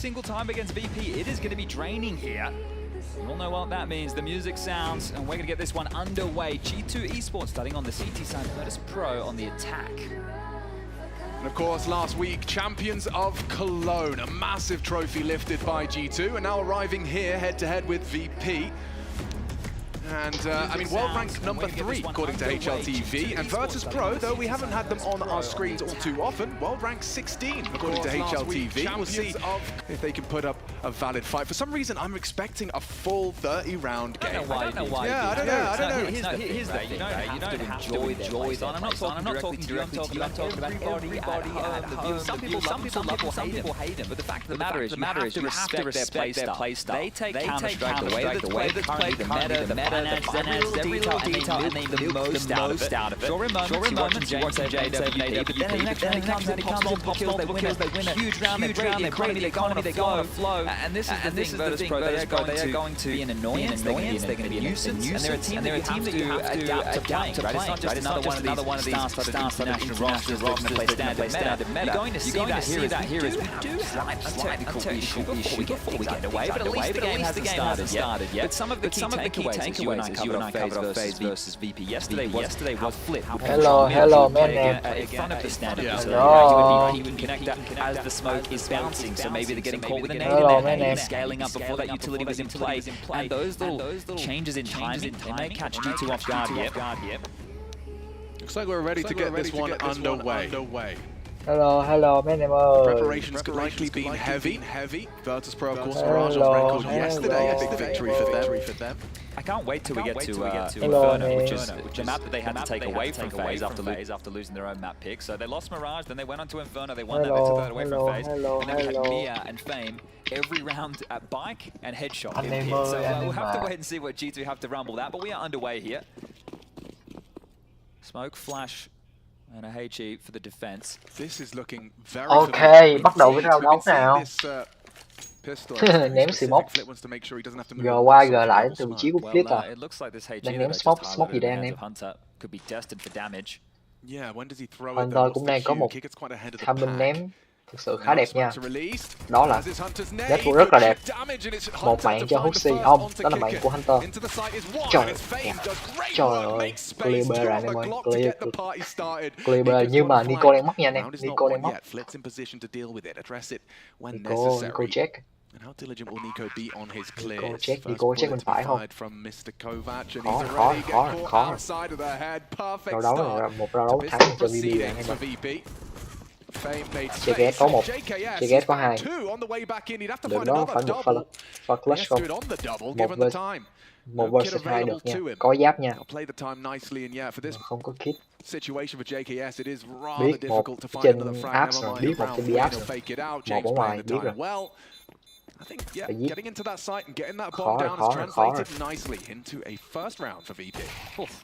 single time against VP, it is going to be draining here. You all know what that means. The music sounds, and we're going to get this one underway. G2 Esports starting on the CT side, Virtus.pro on the attack. And of course, last week, champions of Cologne, a massive trophy lifted by G2, and now arriving here head-to-head with VP. And, I mean, world rank number 3, according to HLTV. And Virtus.pro, though we haven't had them on our screens all too often, world rank 16, according to HLTV. We'll see if they can put up a valid fight. For some reason, I'm expecting a full 30-round game. I don't know why. Yeah, I don't know. Here's the thing, you don't have to enjoy them. I'm not talking directly to you, I'm talking about everybody at home. Some people hate them, but the fact of the matter is, you have to respect their play style. They take Counter-Strike the way that's played, the meta, the detail, and they make the most out of it. Sure in moments, you watch James save an AWP, but then the next round he comes, pops kills, they win a huge round, they break the economy, they go on a flow. And this is the thing, they are going to be an annoyance, they're going to be a nuisance, and they're a team that you have to adapt to playing, right? It's not just another one of these stars for national rosters that can play standard meta. You're going to see that here is we do have a technical issue before we get away, but at least the game hasn't started yet. But some of the key takeaways you and I covered off FaZe versus VP yesterday was Flip. Hello, man. In front of the standard utility connector as the smoke is bouncing, so maybe they're getting caught with a nade and they're scaling up before that utility was in play. And those little changes in timing, they may catch G2 off guard here. Looks like we're ready to get this one underway. Hello, man. Preparations could likely been heavy. Virtus.pro, of course, Mirage on record yesterday, a big victory for them. I can't wait till we get to Inferno, which is the map that they had to take away from FaZe after losing their own map pick. So they lost Mirage, then they went on to Inferno, they won that, they took that away from FaZe. And then we had Mia and Fame every round at Bike and Headshot in pit. So we'll have to wait and see what G2 have to rumble that, but we are underway here. Smoke, flash, and a HE for the defense. This is looking very Okay, bắt đầu với round đấu nào. Ném smoke. G qua G lại từ vị trí của Flip à. Đang ném smoke gì đây anh em? Hunter cũng đang có một timing ném thực sự khá đẹp nha. Đó là network rất là đẹp. Một mạng cho Huxi, đó là mạng của Hunter. Trời ơi, clear B rồi anh em ơi, clear B nhưng mà Nico đang mất nha anh em, Nico đang mất. Nico check. And how diligent will Nico be on his clear? Nico check bên phải không? Khó. Rao đấu là một rao đấu thắng cho VP này anh em. CGS có một, CGS có hai. Được đó, phải một pha clutch không? Một versus 2 được nha, có giáp nha. Không có kit. Biết một trên apps rồi, biết một trên B apps rồi. Một ở ngoài, biết rồi. I think, getting into that site and getting that bomb down has translated nicely into a first round for VP.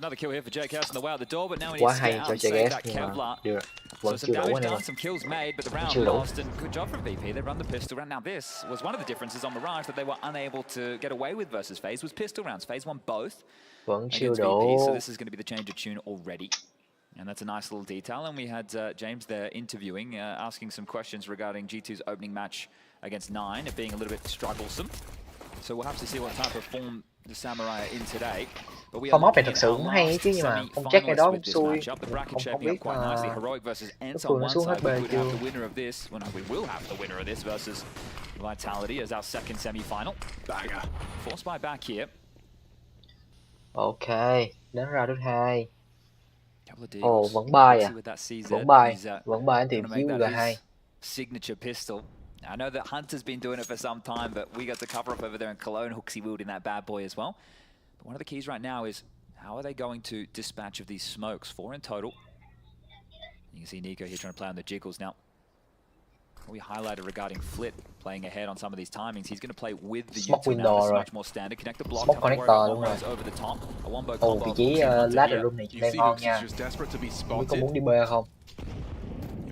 Another kill here for JKS on the way out the door, but now we need to get out and save that Kevlar. So some damage done, some kills made, but the round lost, and good job from VP. They run the pistol round. Now this was one of the differences on Mirage that they were unable to get away with versus FaZe was pistol rounds. FaZe won both against VP, so this is going to be the change of tune already. And that's a nice little detail, and we had James there interviewing, asking some questions regarding G2's opening match against 9, it being a little bit strugglesome. So we'll have to see what type of form the Samurai are in today. But we are này thực sự cũng hay chứ, nhưng mà không check cái đó cũng xui. Không biết Heroic versus Ents on one side. We could have the winner of this. Well, no, we will have the winner of this versus Vitality as our second semi-final. Banger. Force buy back here. Ok, đến ra thứ 2. Vẫn bay à? Vẫn bay anh tìm chiếu G2. Signature pistol. I know that Hunter's been doing it for some time, but we got the cover up over there in Cologne. Huxi wielding that bad boy as well. But one of the keys right now is how are they going to dispatch of these smokes? 4 in total. You can see Nico here trying to play on the jiggles now. We highlighted regarding Flit playing ahead on some of these timings. He's going to play with the smoke window. Window Much more standard. Connect the block. Smoke connector đúng rồi. Over the top. A one bow combo. Vị trí ladder room này đang ngon nha. Không có muốn đi B không?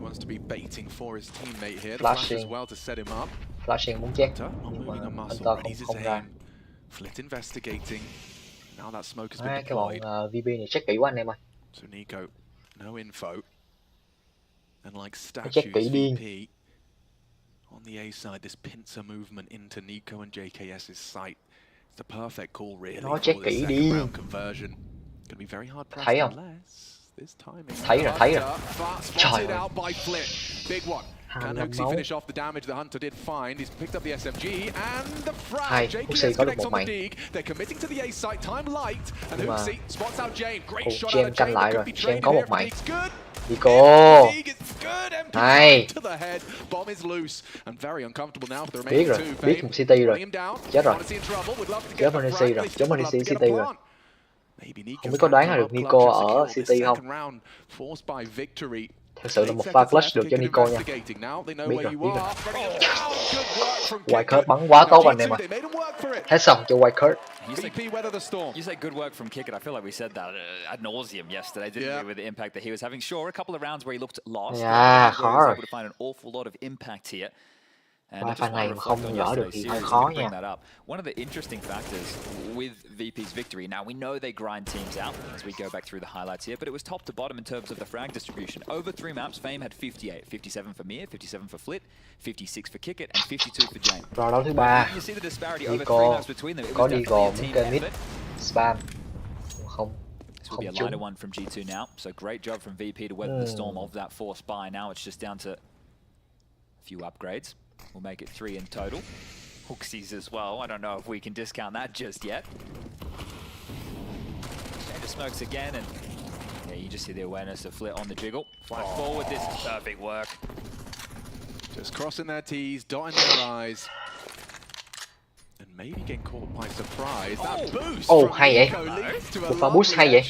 Wants to be baiting for his teammate here. Flashing. As well to set him up. Flashing muốn check. Nhưng mà Hunter không ra. Flit investigating. Now that smoke has been deployed. Cái bọn VP này check kỹ quá anh em ơi. So Nico, no info. And like check kỹ statues, điên. VP On the A side, this pincer movement into Nico and JKS's sight. It's the perfect call, really, for the second round conversion. Gonna be very hard pressed unless this timing. Thấy rồi. Spotted out by Flit. Big one. Can Huxi finish off the damage the Hunter did find? He's picked up the SMG and the frag. JKS connects on the dig. They're committing to the A site. Time light. And Huxi spots out Jane. Great shot out of Jane. Could be traded here. It's good. Nico. Hay. To the head. Bomb is loose and very uncomfortable now for the remaining two. Biết một CT rồi. Chết rồi. Chết Monesi rồi. Chết Monesi CT rồi. Không biết có đoán là được Nico ở City không? Thật sự là một pha clutch được cho Nico nha. Biết rồi. White Card bắn quá tốt anh em ạ. Hết sòng cho White Card. You say good work from Kickett. I feel like we said that ad nauseum yesterday, didn't we, with the impact that he was having. Sure, a couple of rounds where he looked lost. Yeah, he was able to find an awful lot of impact here. Pha này mà không gỡ được thì hơi khó nha. One of the interesting factors with VP's victory, now we know they grind teams out as we go back through the highlights here, but it was top to bottom in terms of the frag distribution. Over 3 maps, Fame had 58, 57 for Mir, 57 for Flit, 56 for Kickett, and 52 for Jane. Rồi đấu thứ 3. You see the disparity over 3 maps between them. It was definitely a team effort. Spam. Không. This will be a lighter one from G2 now, so great job from VP to weather the storm of that forced buy. Now it's just down to a few upgrades. We'll make it 3 in total. Huxies as well. I don't know if we can discount that just yet. Shader smokes again, and yeah, you just see the awareness of Flit on the jiggle. Flash forward, this is perfect work. Just crossing their T's, dotting their I's. And maybe getting caught by surprise. That boost hay vậy. Một pha boost hay vậy.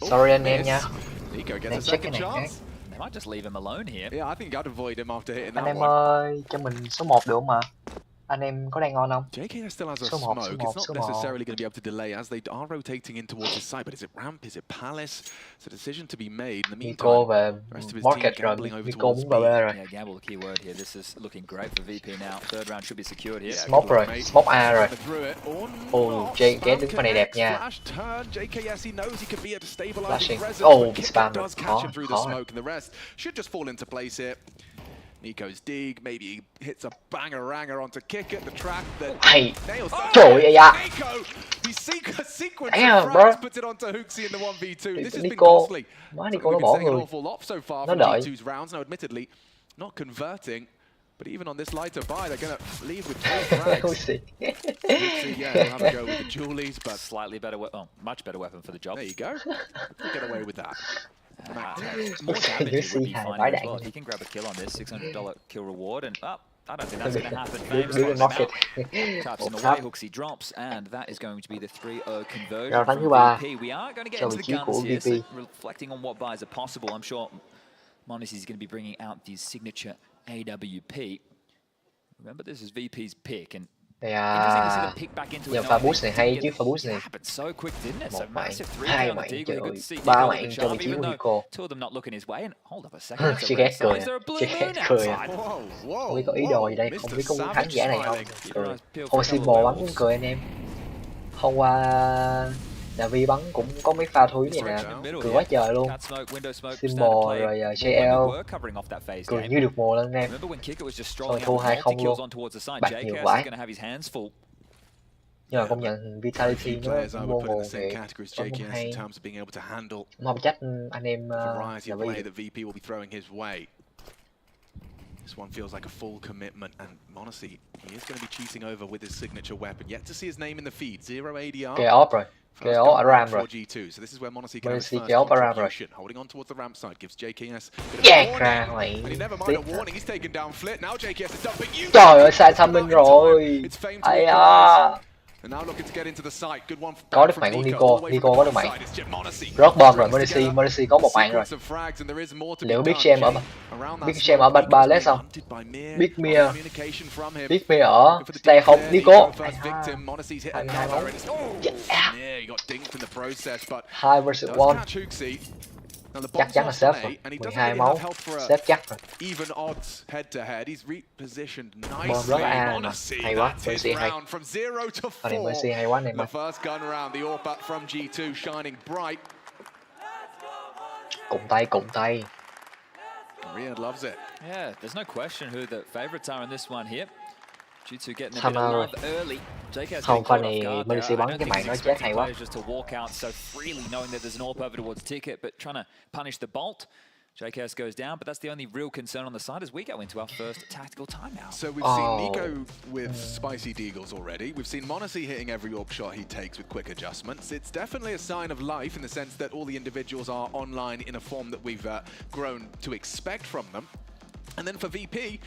Sorry anh em nha. Đang check cái này khác. They might just leave him alone here. Yeah, I think I'd avoid him after hitting that one. Anh em ơi, cho mình số 1 được không ạ? Anh em có đang ngon không? JKS still has a smoke. It's not necessarily going to be able to delay as they are rotating in towards his side. But is it ramp? Is it palace? It's a decision to be made. In the meantime, Nico về market rồi. Nico muốn vào B rồi. Yeah, gamble the key word here. This is looking great for VP now. Third round should be secured here. Smoke rồi, smoke A rồi. JKS đứng phần này đẹp nha. Flashing. Bị spam rồi. Khó. Should just fall into place here. Nico's dig, maybe he hits a banger-ranger onto Kickett, the track that nails that. Trời ơi, Nico, the sequence of frags puts it onto Huxi in the 1v2. This has been costly. Nico nó bỏ người. Nó đợi. Rounds. Now, admittedly, not converting, but even on this lighter buy, they're going to leave with 2 frags. Huxi, yeah, they'll have a go with the Julies, but slightly better, much better weapon for the job. There you go. You get away with that. More damage would be fine as well. He can grab a kill on this $600 kill reward, and I don't think that's going to happen. Taps in the way, Huxi drops, and that is going to be the 3-0 conversion from VP. We are going to get into the guns here, so reflecting on what buys are possible. I'm sure Monesi is going to be bringing out the signature AWP. Remember, this is VP's pick, and giờ pha boost này hay chứ, pha boost này 1 mạng, 2 mạng trời ơi, 3 mạng cho vị trí của Nico. JKS cười à, JKS cười à. Không biết có ý đồ gì đây, không biết có muốn thắng giả này không. Cười. Hôm Symbol bắn cũng cười anh em. Hôm qua Vi bắn cũng có mấy pha thúi này nè, cười quá trời luôn. Symbol rồi JL cười như được mùa lên anh em. Rồi thua 2-0 luôn, bạc nhiều vãi. Nhưng mà công nhận Vitality nó vô nguồn về có muốn hay. Không trách anh em là Vi. This one feels like a full commitment, and Monesi, he is going to be cheating over with his signature weapon. Yet to see his name in the feed. 0 ADR. Kê off rồi. Kê off ở ramp rồi. So this is where Monesi can have his first contribution. Holding on towards the ramp side gives JKS ra mày. And he never mind a warning. He's taken down Flit. Now JKS is dumping you. Trời ơi, sai summon rồi. Ai à. Có được mạng của Nico, Nico có được mạng. Rớt bom rồi, Monesi có 1 mạng rồi. Liệu Big Sham ở Ballet không? Big Mir ở Stay không? Nico 22 máu. 2 vs 1. Chắc chắn là safe rồi, 12 máu, safe chắc rồi. Bom rất A mà, hay quá, Mercy hay. Ở đây Mercy hay quá này mà. Cụng tay. Korea loves it. Yeah, there's no question who the favorites are in this one here. G2 getting a Tham bit of ao rồi. love early. JK's Không, getting pha caught này off guard Mercy there. I bắn don't cái think mạng he's nó chết hay expecting quá. players just to walk out so freely, knowing that there's an AWP over towards Ticket, but trying to punish the bolt. JKS goes down, but that's the only real concern on the side as we go into our first tactical timeout. So we've seen Nico with spicy deagles already. We've seen Monacy hitting every AWP shot he takes with quick adjustments. It's definitely a sign of life in the sense that all the individuals are online in a form that we've grown to expect from them. And then for VP,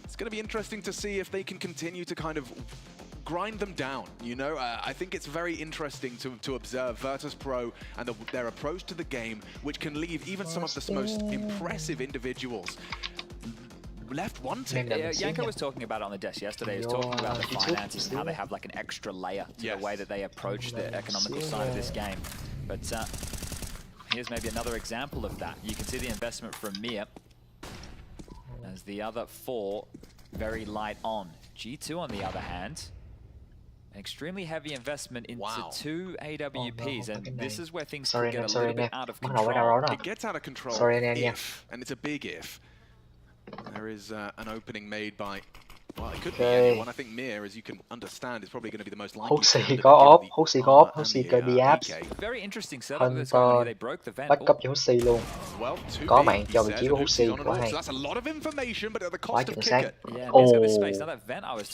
it's going to be interesting to see if they can continue to kind of grind them down, you know? I think it's very interesting to observe Virtus.pro and their approach to the game, which can leave even some of the most impressive individuals left wanting. Yeah, Yanko was talking about it on the desk yesterday. He was talking about the finances and how they have like an extra layer to the way that they approach the economical side of this game. But here's maybe another example of that. You can see the investment from Mir as the other four very light on. G2 on the other hand, an extremely heavy investment into two AWPs, and this is where things can get a little bit out of control. It gets out of control if, and it's a big if, there is an opening made by, well, it could be anyone. I think Mir, as you can understand, is probably going to be the most likely. Huxi có ốp, Huxi có ốp, Huxi cơ đi áp. Very interesting setup this one. They broke the vent. Bắt cấp cho Huxi luôn. Có mạng cho vị trí của Huxi quá hay. Quá chính xác.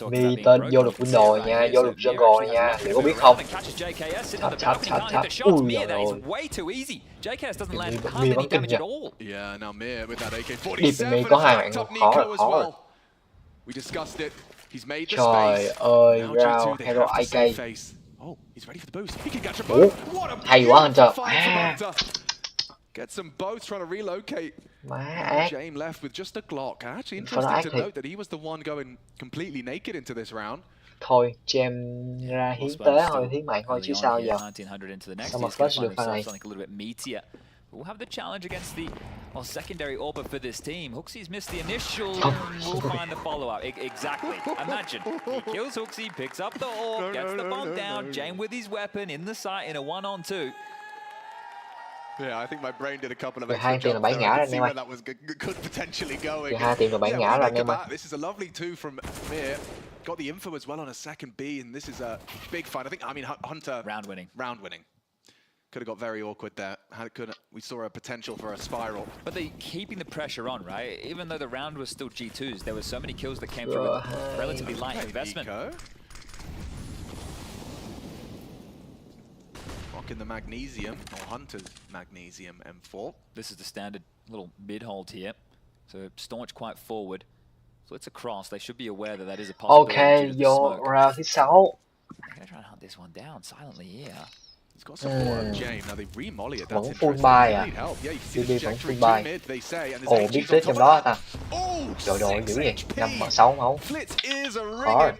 Mi tên vô được window nha, vô được jungle nha. Liệu có biết không? Chặt. Ui giời ơi. Mi bắn kinh nha. Điệp Mi có 2 mạng luôn, khó rồi. We discussed it. He's made the Trời ơi, Rao, Hero AK. Oh, he's ready for the boost. He can catch a boat. What a hay quá anh trời. Get some boats trying to relocate. Má ác. James left with just a Glock. Actually interesting to note that he was the one going completely naked into this round. Thôi, James ra hiến tế thôi, hiến mạng thôi chứ sao giờ. Sao mà flash được pha này. We'll have the challenge against the secondary AWP for this team. Huxi's missed the initial, we'll find the follow-up. Exactly. Imagine, he kills Huxi, picks up the AWP, gets the bomb down, Jane with his weapon in the site in a 1-on-2. Yeah, I think my brain did a couple of extra jobs there. I could see where that was could potentially go. This is a lovely two from Mir. Got the info as well on a second B, and this is a big fight. I mean, Hunter... Round winning. Could have got very awkward there. We saw a potential for a spiral. But they keeping the pressure on, right? Even though the round was still G2s, there were so many kills that came through with relatively light investment. Rocking the Magnesium, or Hunter's Magnesium M4. This is the standard little mid-hold here. So staunch quite forward. So it's a cross. They should be aware that that is a possibility. Okay, vô round thứ 6. They're going to try and hunt this one down silently here. He's got support on James. Now they re-molly it. That's full buy à? BB vẫn full buy. Ồ, biết flip trong đó ta. Trời ơi, dữ vậy. 5-6 máu. Khó rồi.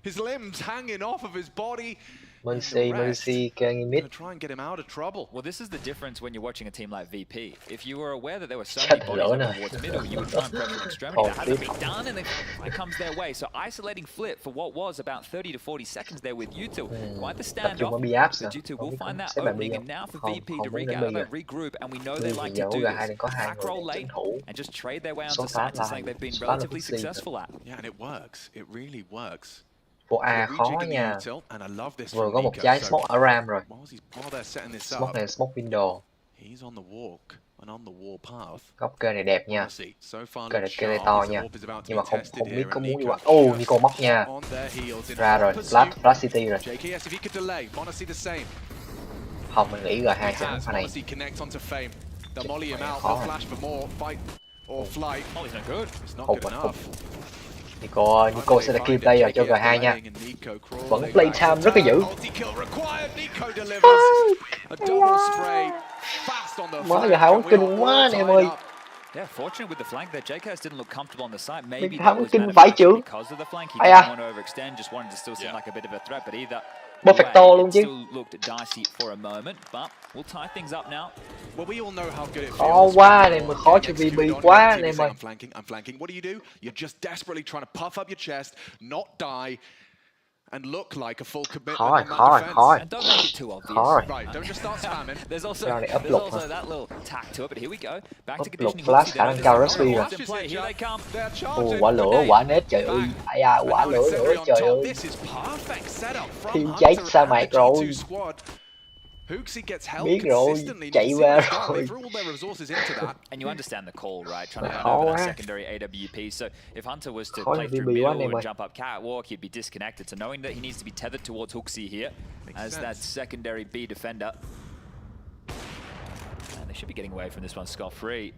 His limbs hanging off of his body. Mercy going mid. Try and get him out of trouble. Well, this is the difference when you're watching a team like VP. If you were aware that there were so many bodies over towards middle, you would try and pressure extremity. That hasn't been done, and it comes their way. So isolating Flip for what was about 30 to 40 seconds there with U2. Quite the standoff. But G2 will find that opening, and now for VP to regroup, and we know they like to do this. Back roll late and just trade their way onto sides is something they've been relatively successful at. Yeah, and it works. It really works. Bộ A khó nha. Vừa có một trái smoke ở ram rồi. Smoke này smoke window. Góc kê này đẹp nha. Kê này to nha. Nhưng mà không biết có muốn đi qua. Oh, Nico móc nha. Ra rồi, Flash City rồi. Không, mình nghĩ G2 sẽ thắng pha này. Khó rồi. Nico sẽ là key player cho G2 nha. Vẫn play time rất là dữ. Mới G2 bắn kinh quá anh em ơi. Yeah, fortunate with the flank there. JKS didn't look comfortable on the side. Maybe that was because of the flank. He didn't want to overextend, just wanted to still seem like a bit of a threat, but either Perfecto luôn chứ. Still looked dicey for a moment, but we'll tie things up now. Well, we all know how good it feels. Khó quá này, mà khó cho VB quá anh em ơi. I'm flanking. What do? You're just desperately trying to puff up your chest, not die. and look like a full commitment Khó on that rồi, defense. khó rồi. And don't make it too obvious. Khó rồi. Right, don't just start spamming. There's also that little tack to it, but here we go. Back to Lục conditioning. flash khả năng cao rất suy rồi. Here they come. Ồ, quả lửa, quả nết, trời ơi. Ai da, quả lửa, trời ơi. Thiêu cháy sa mạc rồi. Biết rồi, chạy qua rồi. And you understand the call, right? Trying to run over that secondary AWP. So if Hunter was to play through middle and jump up catwalk, he'd be disconnected. So knowing that he needs to be tethered towards Hooksy here as that secondary B defender. And they should be getting away from this one scot-free.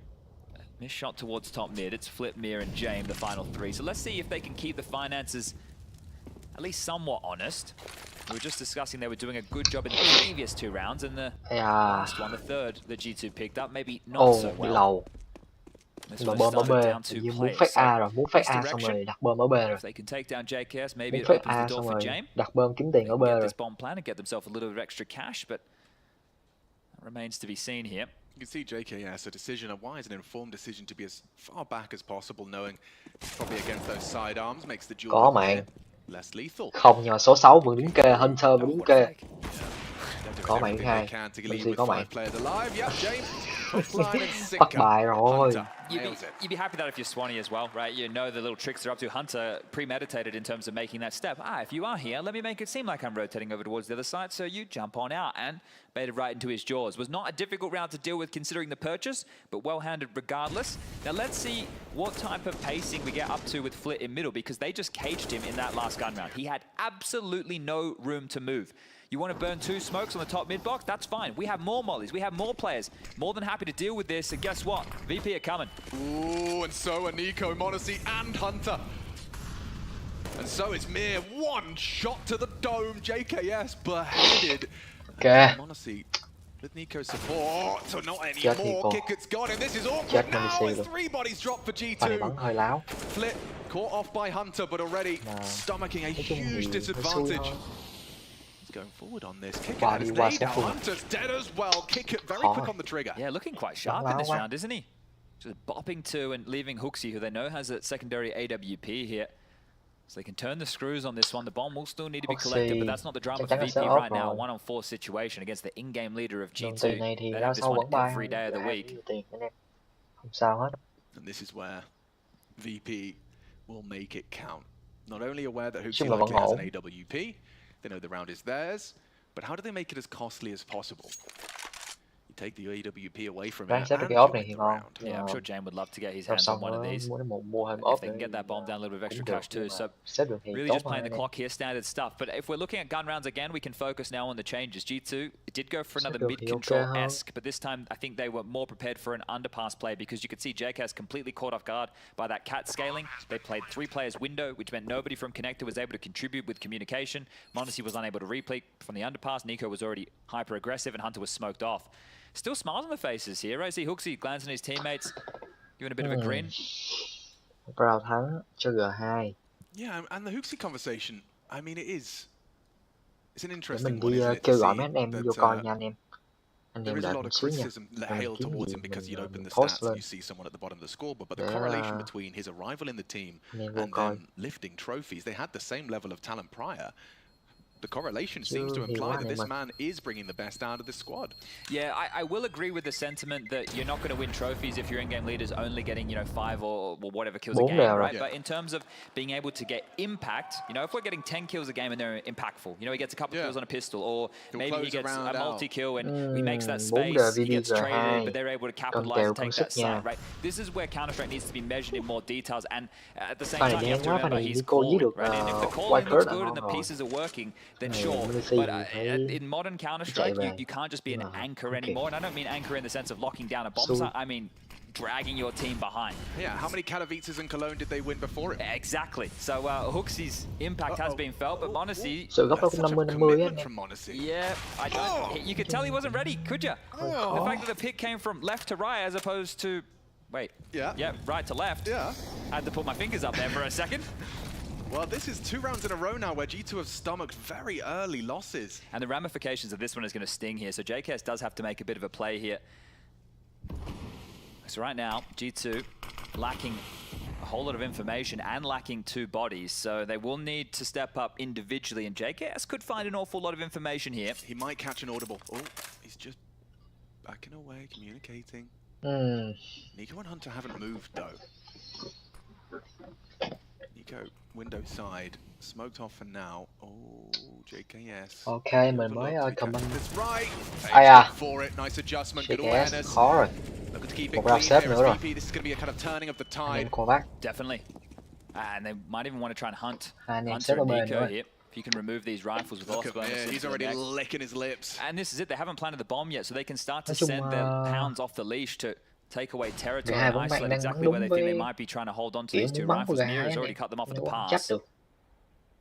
Missed shot towards top mid. It's Flip, Mir, and Jame, the final three. So let's see if they can keep the finances at least somewhat honest. We were just discussing they were doing a good job in the previous 2 rounds, and the last one, the third, that G2 picked up, maybe not so well. Lầu. Mà bơm ở B, muốn fake A rồi, muốn fake A xong rồi đặt bơm ở B rồi. Muốn fake A xong rồi đặt bơm kiếm tiền ở B rồi. Remains to be seen here. You can see JKS, a decision, a wise and informed decision to be as far back as possible, knowing probably against those sidearms makes the duel có màn. less lethal. Không, nhưng mà số 6 vẫn đứng kê, Hunter vẫn đứng kê. Có màn thứ hai, Lucy có màn. Bắt bài rồi. You'd be happy that if you're Swanee as well, right? You know the little tricks they're up to. Hunter premeditated in terms of making that step. If you are here, let me make it seem like I'm rotating over towards the other side, so you jump on out and baited right into his jaws. Was not a difficult round to deal with considering the purchase, but well-handled regardless. Now let's see what type of pacing we get up to with Flit in middle, because they just caged him in that last gun round. He had absolutely no room to move. You want to burn 2 smokes on the top mid box? That's fine. We have more mollies. We have more players. More than happy to deal with this. And guess what? VP are coming. Ooh, and so are Nico, Monacy, and Hunter. And so it's Mir. 1 shot to the dome. JKS beheaded. Okay. Monacy with Nico's support. So not anymore. Kick it's gone. And this is awkward now as 3 bodies drop for G2. Flip caught off by Hunter, but already stomaching a huge disadvantage. Going forward on this, kick it is laid out. Hunter's dead as well. Kick it very quick on the trigger. Yeah, looking quite sharp in this round, isn't he? Just bopping 2 and leaving Hooksy, who they know has a secondary AWP here. So they can turn the screws on this one. The bomb will still need to be collected, but that's not the drama for VP right now. A 1-on-4 situation against the in-game leader of G2. They have this one every day of the week. And this is where VP will make it count. Not only aware that Hooksy likely has an AWP, they know the round is theirs, but how do they make it as costly as possible? You take the AWP away from it and the round. Yeah, I'm sure Jane would love to get his hands on one of these. If they can get that bomb down, a little bit of extra cash too. So really just playing the clock here, standard stuff. But if we're looking at gun rounds again, we can focus now on the changes. G2 did go for another mid-control-esque, but this time I think they were more prepared for an underpass play, because you could see JKS completely caught off guard by that cat scaling. They played 3 players window, which meant nobody from Connector was able to contribute with communication. Monacy was unable to replay from the underpass. Nico was already hyper-aggressive, and Hunter was smoked off. Still smiles on the faces here. I see Hooksy glancing at his teammates, giving a bit of a grin. Yeah, and the Hooksy conversation, I mean, it's an interesting one, isn't it? There is a lot of criticism hailed towards him because you'd open the stats and you see someone at the bottom of the scoreboard, but the correlation between his arrival in the team and them lifting trophies, they had the same level of talent prior. The correlation seems to imply that this man is bringing the best out of the squad. Yeah, I will agree with the sentiment that you're not going to win trophies if your in-game leader's only getting, 5 or whatever kills a game, right? Yeah. But in terms of being able to get impact, if we're getting 10 kills a game and they're impactful, he gets a couple kills on a pistol, or maybe he gets a multi-kill and he makes that space, he gets traded, but they're able to capitalize and take that side, right? This is where Counter-Strike needs to be measured in more details, and at the same time, you have to remember he's calling, right? And if the calling looks good and the pieces are working, then sure. But in modern Counter-Strike, you can't just be an anchor anymore. And I don't mean anchor in the sense of locking down a bomb site. I mean dragging your team behind. Yeah, how many Katowices and Cologne did they win before it? Exactly. So Hooksy's impact has been felt, but Monacy... from Monacy. Yeah, I don't... You could tell he wasn't ready, could you? The fact that the pick came from left to right as opposed to... Wait. Yeah, right to left. Yeah. I had to put my fingers up there for a second. Well, this is 2 rounds in a row now where G2 have stomached very early losses. And the ramifications of this one is going to sting here. So JKS does have to make a bit of a play here. So right now, G2 lacking a whole lot of information and lacking 2 bodies, so they will need to step up individually, and JKS could find an awful lot of information here. He might catch an audible. Oh, he's just backing away, communicating. Nico and Hunter haven't moved though. Nico, window side, smoked off for now. Oh, JKS. Ok, mình mới comment. Ai à? JKS khó rồi. Một round xếp nữa rồi. Anh em co vác. Definitely. And they might even want to try and hunt Anh em Hunter xếp ở and bên Nico nữa. here. If you can remove these rifles with lots of bonuses. He's already licking his lips. And this is it. They haven't planted the bomb yet, so they can start to send their hounds off the leash to take away territory and isolate exactly where they think they might be trying to hold on to these 2 rifles. Mira has already cut them off at the pass.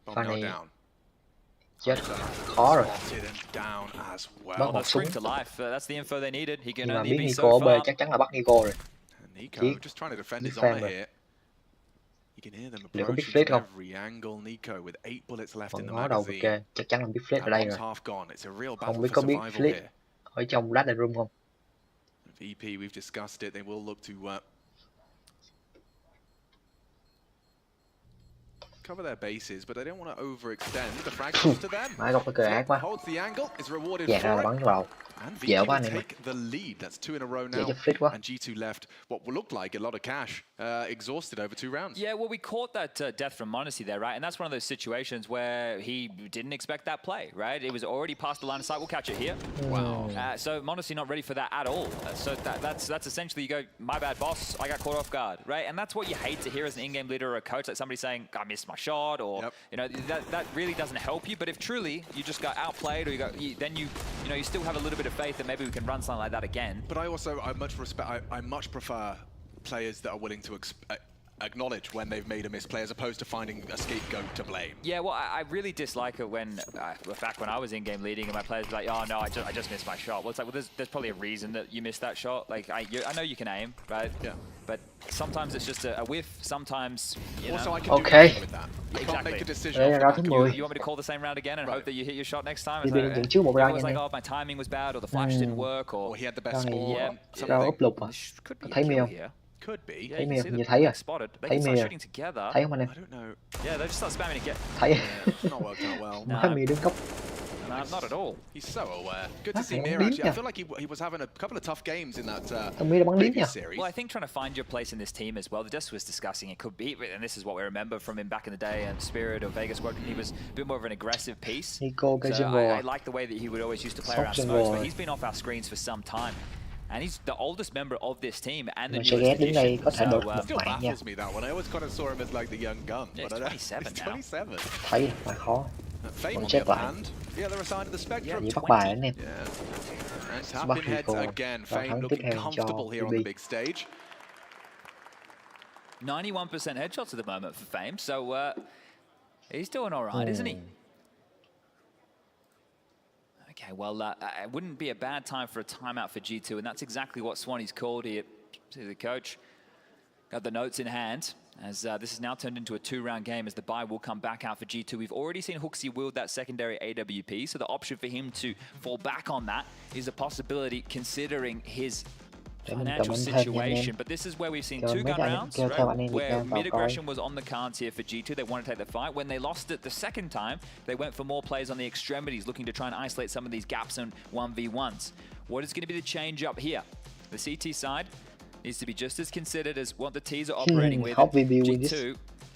Pha này chết khó rồi. Well, that's spring to life. That's the info they needed. He can Nhưng mà only biết be Nico so ở bên far. chắc chắn là bắt Nico rồi. Nico just trying to defend his honor here. You can hear them approaching from every angle. Nico with 8 bullets left in the magazine. Chắc chắn là biết flip ở đây rồi. Không biết có biết flip ở trong Ladder Room không? VP, we've discussed it. They will look to cover their bases, but they don't want to overextend. The frag comes to them. Mãi góc cái ác quá. Holds the angle, is rewarded Dạ ra là bắn vào. Dẻo quá anh em. Take the lead. That's 2 in a row now. And G2 left what looked like a lot of cash, exhausted over 2 rounds. Yeah, well, we caught that death from Monacy there, right? And that's one of those situations where he didn't expect that play, right? It was already past the line of sight. We'll catch it here. Wow. So Monacy not ready for that at all. So that's essentially, you go, my bad, boss. I got caught off guard, right? And that's what you hate to hear as an in-game leader or a coach, like somebody saying, I missed my shot, or you know, that really doesn't help you. But if truly you just got outplayed, or then you still have a little bit of faith that maybe we can run something like that again. But I much prefer players that are willing to acknowledge when they've made a misplay as opposed to finding a scapegoat to blame. Yeah, well, I really dislike it when, back when I was in-game leading and my players were like, oh no, I just missed my shot. Well, it's like, well, there's probably a reason that you missed that shot. Like, I know you can aim, right? Yeah. But sometimes it's just a whiff, sometimes, you also, know. I can do anything with that. I can't make a decision off the back. You want me to call the same round again and hope that you hit your shot next time? Đi bên trước một round was like, nha. oh, my timing was bad, or the flash didn't work, or he had the best score. Yeah, round úp lục à? Thấy mi không? Could be. Thấy mi không? Như thấy à? Thấy mi à? Thấy không anh em? I don't know. Yeah, they just start spamming again. Thấy. Not worked out well. Má mi đứng góc. No, not at all. He's so aware. Good to see Mir actually. I feel like he was having a couple of tough games in that previous series. Well, I think trying to find your place in this team as well. The Desk was discussing it could be, and this is what we remember from him back in the day and Spirit or Vegas Squad. He was a bit more of an aggressive piece. Nico so I like the way that he would always used to play around smokes, but he's been off our screens for some time. And he's the oldest member of this team and the newest addition. It still baffles me that one. I always kind of saw him as like the young gun. Yeah, but he's 27 now. 27. Thấy mà khó. Fame on the other hand, the other side of the spectrum. Bắt bài anh em. And tapping heads again. Fame looking comfortable here on the big stage. 91% headshots at the moment for Fame, so he's doing all right, isn't he? Okay, well, it wouldn't be a bad time for a timeout for G2, and that's exactly what Swanee's called here. See the coach got the notes in hand, as this has now turned into a 2-round game, as the bye will come back out for G2. We've already seen Hooksy wield that secondary AWP, so the option for him to fall back on that is a possibility, considering his financial situation. But this is where we've seen 2 gun rounds, right, where mid-aggression was on the cards here for G2. They want to take the fight. When they lost it the second time, they went for more plays on the extremities, looking to try and isolate some of these gaps in 1v1s. What is going to be the change up here? The CT side needs to be just as considered as what the T's are operating with. G2,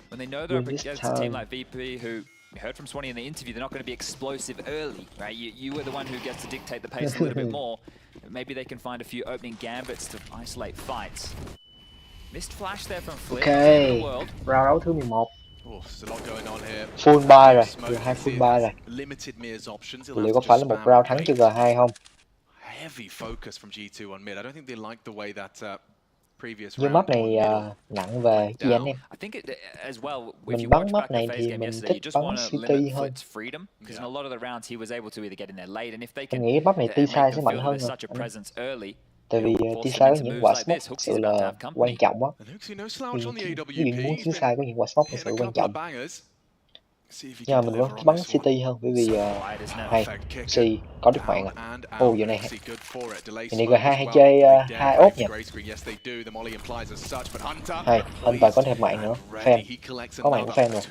when they know they're up against a team like VP, who we heard from Swanee in the interview, they're not going to be explosive early, right? You are the one who gets to dictate the pace a little bit more. Maybe they can find a few opening gambits to isolate fights. Missed flash there from Flip. Okay, round đấu thứ 11. Oh, there's a lot going on here. Full buy rồi, vừa 2 full buy rồi. Limited Mir's options. Liệu có phải là một round thắng cho G2 không? Heavy focus from G2 on mid. I don't think they like the way that previous Nhưng map này nặng về gì anh em? Mình bắn map này thì mình thích bắn CT hơn. Mình nghĩ map này T-side sẽ mạnh hơn rồi. Tại vì T-side có những quả smoke thực sự là quan trọng á. Ví dụ muốn T-side có những quả smoke thực sự quan trọng. Nhưng mà mình vẫn bắn City hơn bởi vì hay C có đức mạng à. Giờ này hay chơi hai ốp nhỉ. Hay Hunter có thêm mạng nữa, fan có mạng của fan rồi.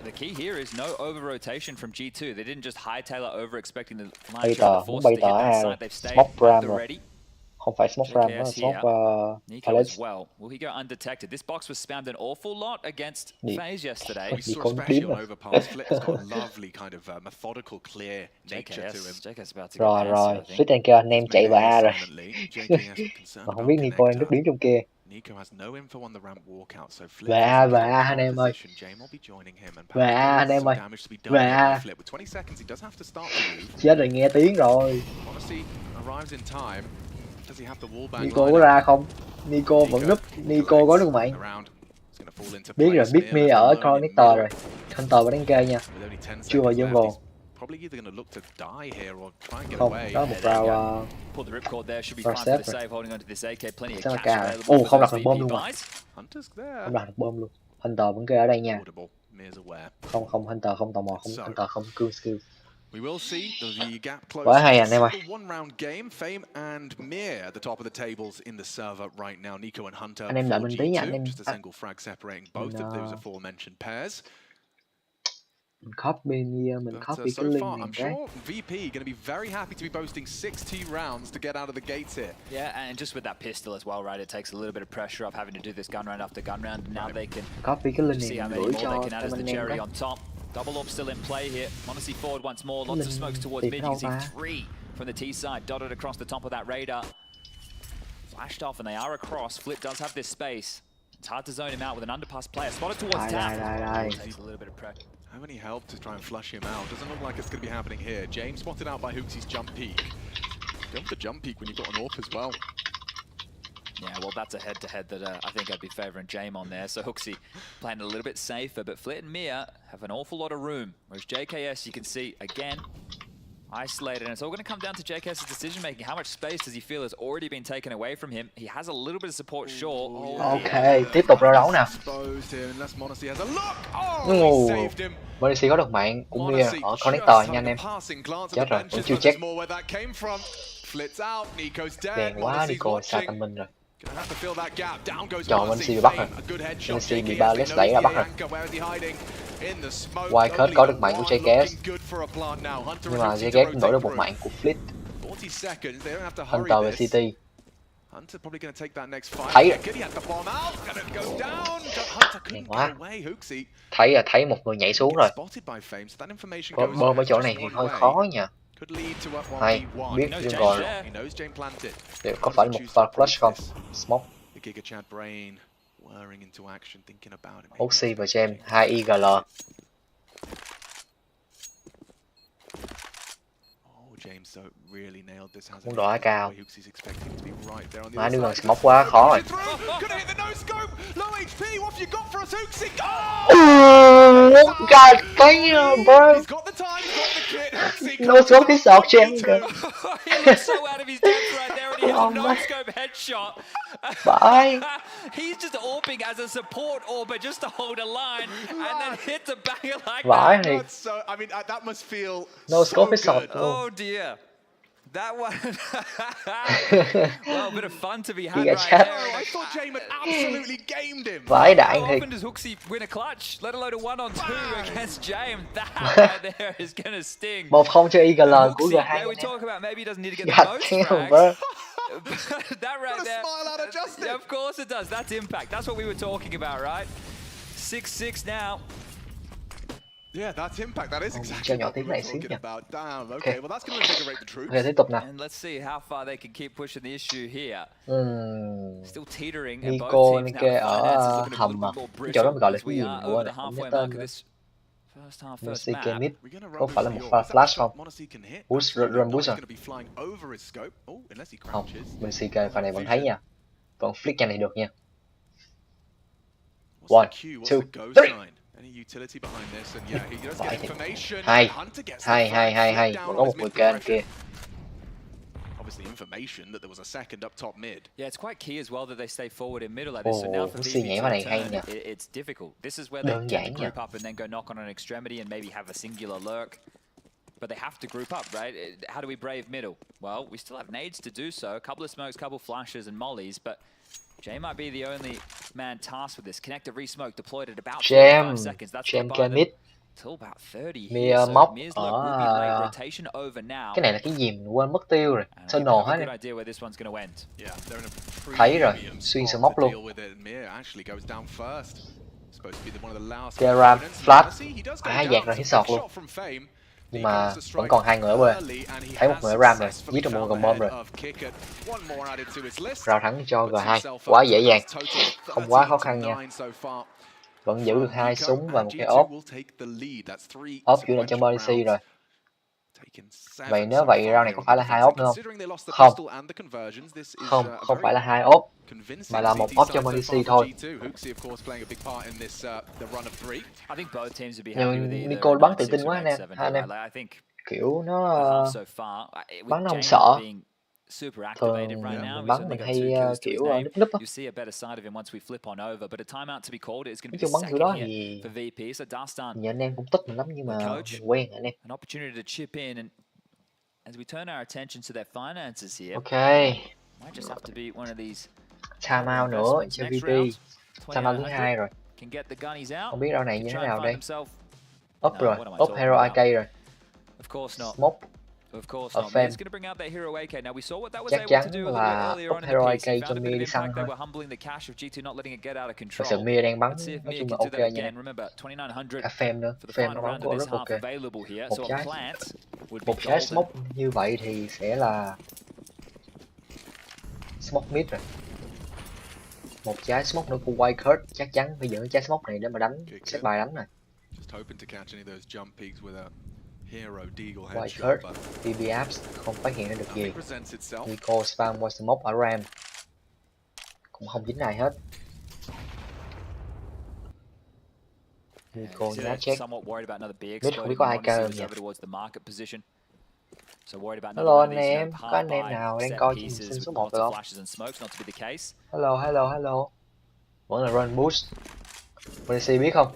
The key here is no over rotation from G2. They didn't just hightail it over expecting the Bay tờ, muốn bay tờ A rồi. Smoke Ram rồi. Không phải Smoke Ram, nó là Smoke Palace. Well, will he go undetected? This box was spammed an awful lot against FaZe yesterday. Đi con điếm rồi. Rồi, Flick đang kêu anh em chạy vào A rồi. Mà không biết Nico đang rất điếm trong kia. Về A anh em ơi. Về A anh em ơi. Về A. Chết rồi, nghe tiếng rồi. Nico có ra không? Nico vẫn núp. Nico có được mạng. Biết rồi, Big Me ở Connector rồi. Hunter vẫn đang kê nha. Chưa vào jungle. Không, đó một round set rồi. Sao mà cao rồi. Không đặt được bom luôn rồi. Không đặt được bom luôn. Hunter vẫn kê ở đây nha. Không, Hunter không tò mò, Hunter không cool skill. Quá hay anh em ơi. Anh em đợi mình tí nha anh em. Mình copy cái link này cái. VP going to be very happy to be boasting 60 rounds to get out of the gates here. Yeah, and just with that pistol as well, right? It takes a little bit of pressure off having to do this gun round after gun round. Now they can copy cái link see how này many gửi more they cho can add as the anh em cherry đó. on top. Double orb still in play here. Monacy forward once more. Lots of smokes towards mid. You can see 3 from the T side dotted across the top of that radar. Flashed off, and they are across. Flip does have this space. It's hard to zone him out with an underpass player spotted towards tap. Takes a little bit of pressure. How many help to try and flush him out? Doesn't look like it's going to be happening here. James spotted out by Hooksy's jump peak. Go for the jump peak when you've got an AWP as well. Yeah, well, that's a head-to-head that I think I'd be favouring James on there. So Hooksy playing a little bit safer, but Flit and Mia have an awful lot of room. Whereas JKS, you can see, again, isolated, and it's all going to come down to JKS's decision-making. How much space does he feel has already been taken away from him? He has a little bit of support short. Ok, tiếp tục ra đấu nào. Monacy có được mạng cũng như ở Connector nha anh em. Chết rồi, vẫn chưa check. Đèn quá, Nico xa tầm mình rồi. Chọn Monacy bị bắt rồi. Monacy bị Ballet đẩy ra bắt rồi. Wildcard có được mạng của JKS. Nhưng mà JKS cũng đổi được một mạng của Flit. Hunter về City. Thấy rồi. Đèn quá. Thấy một người nhảy xuống rồi. Bơm ở chỗ này thì hơi khó nha. Hay, biết dương rồi. Liệu có phải một flash không? Smoke. Oxy và James, 2 IGL. Muốn đỏ cao. Má đứa gần smoke quá khó rồi. God damn, bro. No scope is out, James. Bye. He's just orbing as a support orb just to hold a line and then hit the banger like that. I mean, that must feel no scope is out. Oh dear. That one. Well, a bit of fun to be had right there. I thought James had absolutely gamed him. How often does Hooksy win a clutch, let alone a 1-on-2 against James? That right there is gonna sting. 1-0 cho IGL của G2. We talk about maybe he doesn't need to get the most frags. That right there. Yeah, of course it does. That's impact. That's what we were talking about, right? 6-6 now. Yeah, that's impact. That is exactly what we were talking about. Damn. Okay, well that's going to invigorate the troops. Okay, tiếp tục nào. And let's see how far they can keep pushing the issue here. Still teetering. Nico ở hầm mà. Cái chỗ đó mình gọi là cái gì mình quên rồi, không nhớ tên nữa. Monacy kê mid. Có phải là một flash không? Boost, run boost rồi. Không, Monacy kê pha này vẫn thấy nha. Vẫn flick nhanh này được nha. 1, 2, 3. Hay, vẫn có một người kênh kia. obviously information that there was a second up top mid. Yeah, it's quite key as well that they stay forward in middle like this. So now for suy nghĩ VIE mà to này hay return, nhỉ. it's difficult. This is where they Đơn tend giản to nhỉ. group up and then go knock on an extremity and maybe have a singular lurk. But they have to group up, right? How do we brave middle? Well, we still have nades to do so. A couple of smokes, couple of flashes and mollies, but Jay might be the only man tasked with this. Connector re-smoke deployed at about 45 seconds. That's Jam by can them mid. till about 30 Mia here. So móc Mia's lurk will be late. ở Rotation over now. cái này là cái gì mình quên mất tiêu rồi. And I Sơn think we đồ have a hết. good idea where this one's going to end. Yeah, they're in a Thấy rồi, premium xuyên spot smoke to luôn. deal with it, and Mia actually goes down first. Supposed to be one of the last Kera components. flat. He does go Hai down, dạt rồi so hit big sọt luôn. shot from Fame. Nhưng mà vẫn còn hai người ở bên. Thấy một người ở Ram rồi, giết được một con bom rồi. Rao thắng cho G2, quá dễ dàng, không quá khó khăn nha. Vẫn giữ được 2 súng và một cái ốp. Ốp chuyển lại cho Mercy rồi. Vậy nếu vậy round này có phải là 2 ốp nữa không? Không phải là 2 ốp, mà là một ốp cho Mercy thôi. Nhưng Nico bắn tự tin quá anh em. Kiểu nó bắn nó không sợ. Thường mình bắn mình hay kiểu núp núp á. Nói chung bắn kiểu đó thì nhà anh em cũng tức mình lắm nhưng mà mình quen anh em. Ok. Time out nữa cho VP. Time out thứ 2 rồi. Không biết round này như thế nào đây. Up rồi, up Hero AK rồi. Smoke. Ở Fame. Chắc chắn là up Hero AK cho Mia đi săn thôi. Thật sự Mia đang bắn, nói chung là ok nha. Cả Fame nữa, Fame nó bắn cũng rất ok. Một trái smoke như vậy thì sẽ là smoke mid rồi. Một trái smoke nữa của White Card chắc chắn phải giữ trái smoke này để mà đánh xếp bài đánh này. White Card, BB Apps không phát hiện ra được gì. Nico spam qua smoke ở Ram cũng không dính ai hết. Nico nhá check. Mid không biết có ai cơ nhỉ. Hello anh em, có anh em nào đang coi chương trình số 1 được không? Hello. Vẫn là run boost. Mercy biết không?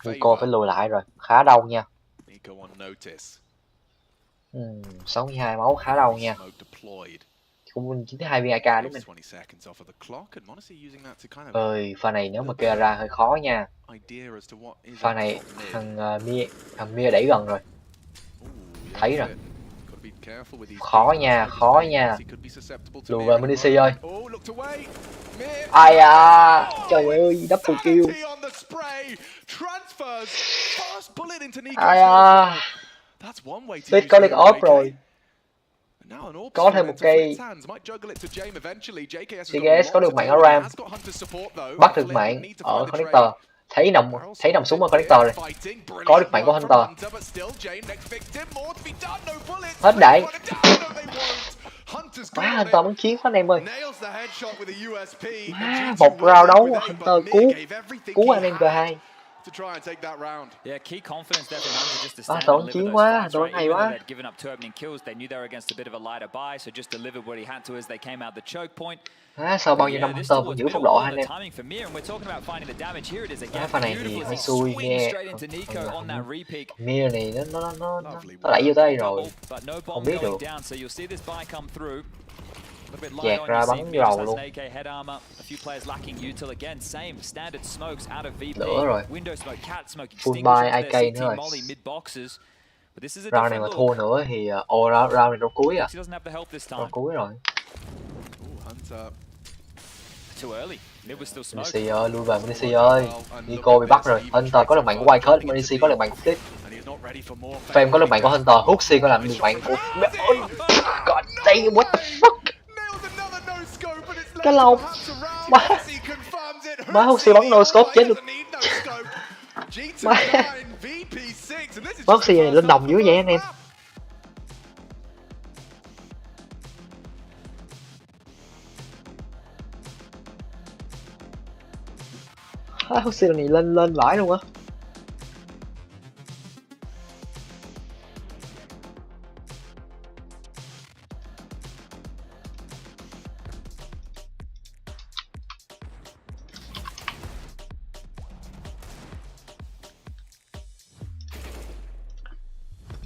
Nico phải lùi lại rồi, khá đau nha. 62 máu khá đau nha. Cũng 92 viên AK đúng mình. Ơi, pha này nếu mà kê ra hơi khó nha. Pha này thằng Mia đẩy gần rồi. Thấy rồi. Khó nha. Lùi về Mercy ơi. Ai à, trời ơi, double kill. Ai à. Biết có lên off rồi. Có thêm một cây. CSGO có được mạng ở Ram. Bắt được mạng ở connector. Thấy nằm súng ở connector rồi. Có được mạng của Hunter. Hết đạn. Má Hunter bắn chiến quá anh em ơi. Má, một round đấu Hunter cứu anh em G2. Tổn chiến quá, tổn hay quá. Sau bao nhiêu năm Hunter vẫn giữ phong độ anh em. Pha này thì hơi xui nghe. Mia này nó đẩy vô đây rồi. Không biết được. Dạt ra bắn vô đầu luôn. Lửa rồi. Full buy AK nữa rồi. Round này mà thua nữa thì round này round cuối à. Round cuối rồi. Mercy ơi, lui về Mercy ơi. Nico bị bắt rồi. Hunter có được mạng của White Card, Mercy có được mạng của Flip. Fame có được mạng của Hunter, Huxi có làm được mạng của... God damn, what the fuck. Cái lông. Má Huxi bắn no scope chết được. Má Huxi này lên đồng dữ vậy anh em. Huxi này lên vãi luôn á.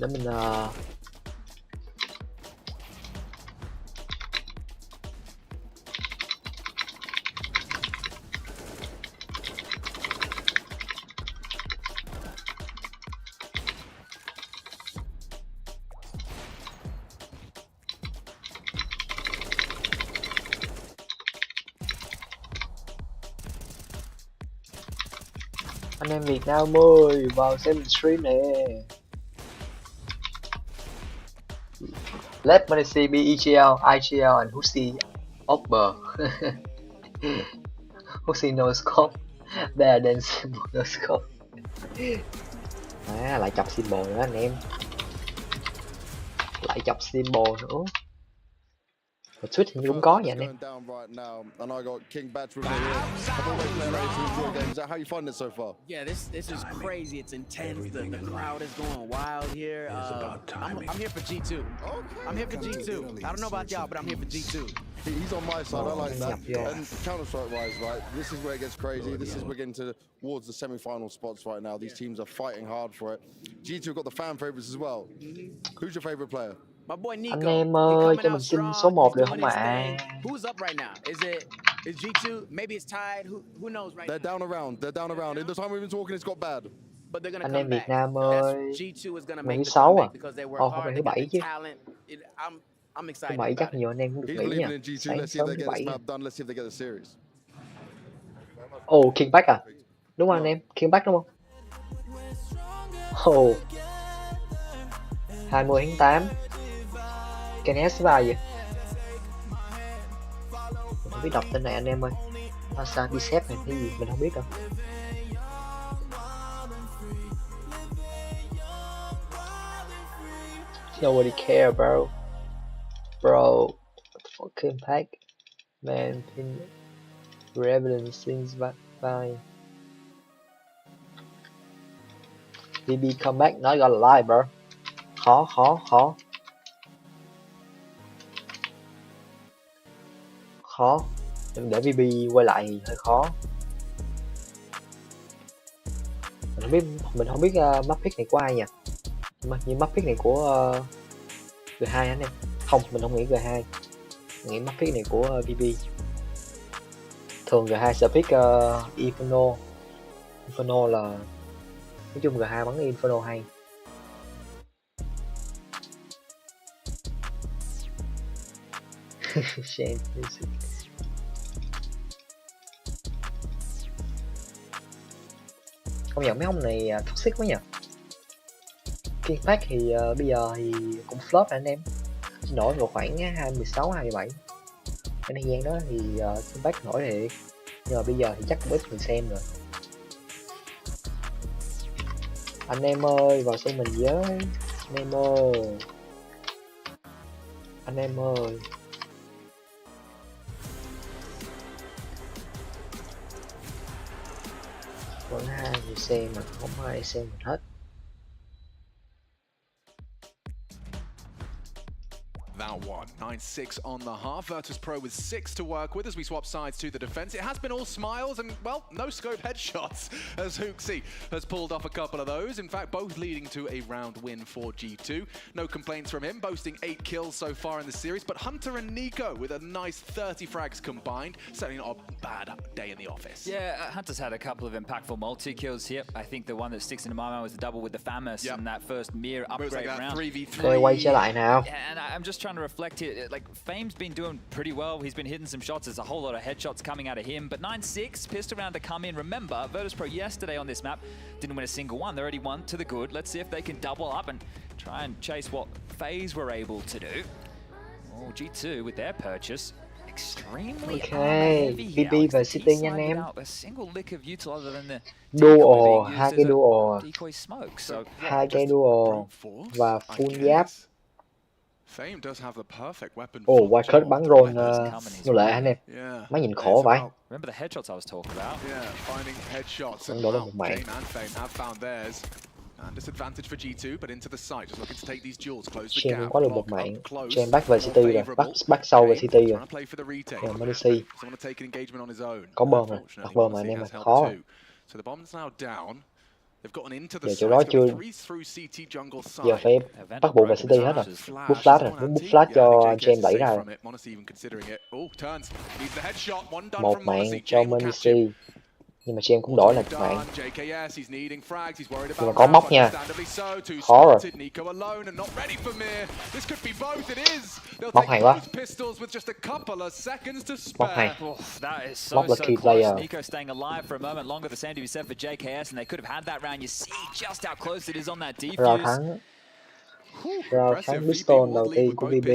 Để mình anh em Việt Nam ơi vào xem stream nè. Let me see BEGL, IGL and Husi Opber. Husi no scope. Bear than symbol no scope. Lại chọc symbol nữa anh em. Lại chọc symbol nữa. Switch thì cũng có vậy anh em. Yeah, this is crazy. It's intense. The crowd is going wild here. I'm here for G2. I'm here for G2. I don't know about y'all, but I'm here for G2. He's on my side. I like that. And Counter-Strike wise, right? This is where it gets crazy. This is we're getting towards the semi-final spots right now. These teams are fighting hard for it. G2 got the fan favorites as well. Who's your favorite player? My boy Nico. Anh em ơi, cho mình xin số 1 được không ạ? Who's up right now? Is G2? Maybe it's tied. Who knows right They're down around. They're down around. In the time we've been talking, it's got bad. But they're gonna Anh come em Việt back. Nam ơi. G2 is gonna Ngày make thứ the 6 à? comeback because they work Hôm nay hard. thứ 7 chứ. I'm Thứ excited. 7 chắc about it. nhiều anh em cũng được He's nghỉ nha. believing in G2. Sáng Let's see if sớm they thứ get 7 this nha. map done. Let's see if they get the series. Ồ, King Back à? Đúng không anh em? King Back đúng không? Ồ, 20 tháng 8. Cái S bài gì? Mình không biết đọc tên này anh em ơi. Asa Bicep này cái gì mình không biết đâu. Nobody care, bro. Bro, fucking pack, man. Revenant since VIE. VB comeback, not gonna lie, bro. Khó. Để VB quay lại thì hơi khó. Mình không biết map pick này của ai nhỉ? Nhưng map pick này của G2 anh em. Không, mình không nghĩ G2. Mình nghĩ map pick này của VB. Thường G2 sẽ pick Inferno. Inferno là nói chung G2 bắn Inferno hay. Shame. Công nhận mấy ông này toxic quá nhỉ. King Pack thì bây giờ thì cũng flop rồi anh em. Chỉ nổi vào khoảng 26, 27. Cái thời gian đó thì King Pack nổi thiệt. Nhưng mà bây giờ thì chắc cũng ít người xem rồi. Anh em ơi, vào xem mình với. Anh em ơi. Anh em ơi. Vẫn 2 người xem mà không ai xem mình hết. That one, 9-6 on the half. Virtus.pro with 6 to work with as we swap sides to the defense. It has been all smiles and, well, no scope headshots as Hooksy has pulled off a couple of those. In fact, both leading to a round win for G2. No complaints from him, boasting 8 kills so far in the series. But Hunter and Nico with a nice 30 frags combined. Certainly not a bad day in the office. Yeah, Hunter's had a couple of impactful multi-kills here. I think the one that sticks into my mind was the double with the Famus in that first mirror upgrade like round. 3v3. Quay trở lại nào. And I'm just trying to reflect here, like Fame's been doing pretty well. He's been hitting some shots. There's a whole lot of headshots coming out of him. But 9-6 pissed around to come in. Remember, Virtus.pro yesterday on this map didn't win a single one. They already won to the good. Let's see if they can double up and try and chase what FaZe were able to do. Oh, G2 with their purchase. Extremely BB và City nha anh em. A single lick of util other than the Duo, hai cái duo. decoy smoke. So Hai cái duo và full giáp. Fame does have the perfect weapon. Ồ, White bắn drone nô lệ anh em. Má nhìn khổ vậy. Remember the headshots I was talking about? Yeah, finding headshots. Đó là một mạng. Jane and Fame have found theirs. And disadvantage for G2, but into the site, just looking to take these duels, close the gap. Jane có được một mạng. Jane back về City rồi, back sâu về City rồi. Còn Medici. Có bom rồi, đặt bom mà anh em mà khó. So the bomb's now down. Giờ chỗ đó chưa, giờ phải bắt buộc là City hết rồi. Bút flash rồi, muốn bút flash cho James đẩy ra rồi. Một mạng cho Menisi. Nhưng mà James cũng đổi là mạng. Nhưng mà có móc nha. Khó rồi. Móc hay quá. Móc hay. Móc là key player. Ra thắng. Ra thắng pistol đầu tiên của VP.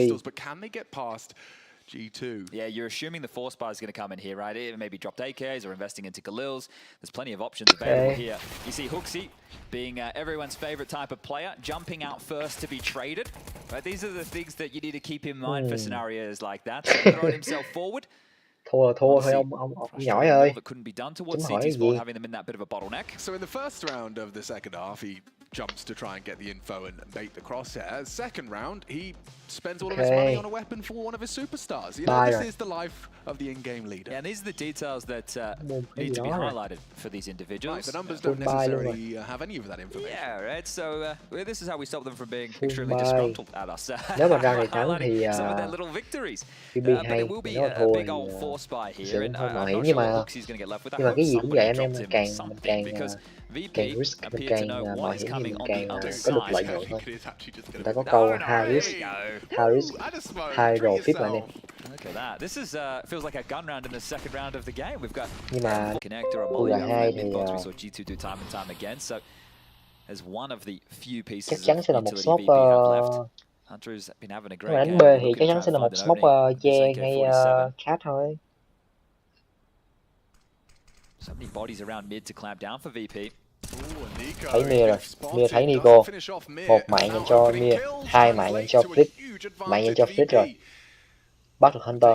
G2. Yeah, you're assuming the force bar is going to come in here, right? It maybe dropped AKs or investing into Galils. There's plenty of options available here. You see Hooksy being everyone's favorite type of player, jumping out first to be traded. Right? These are the things that you need to keep in mind for scenarios like that. So throwing himself forward. Thua thôi ông nhỏ ơi. Chính hỏi gì? So in the first round of the second half, he jumps to try and get the info and bait the crosshair. Second round, he spends all of his money on a weapon for one of his superstars. You know, this is the life of the in-game leader. Yeah, and these are the details that need to be highlighted for these individuals. Right, the numbers don't necessarily have any of that information. Yeah, right. So this is how we stop them from being extremely disgruntled at us. Nếu mà ra này thắng thì VP hay, nếu mà thua thì sự không mạo hiểm, nhưng mà cái gì cũng vậy anh em, càng risk mình càng mạo hiểm thì mình càng có được lợi nhuận thôi. Người ta có câu high risk, high profit mà anh em. Nhưng mà U2 thì chắc chắn sẽ là một smoke. Nếu mà đánh B thì chắc chắn sẽ là một smoke che ngay chat thôi. So many bodies around mid to clamp down for VP. Thấy Mia rồi, Mia thấy Nico. Một mạng dành cho Mia, hai mạng dành cho Flit, mạng dành cho Flit rồi. Bắt được Hunter.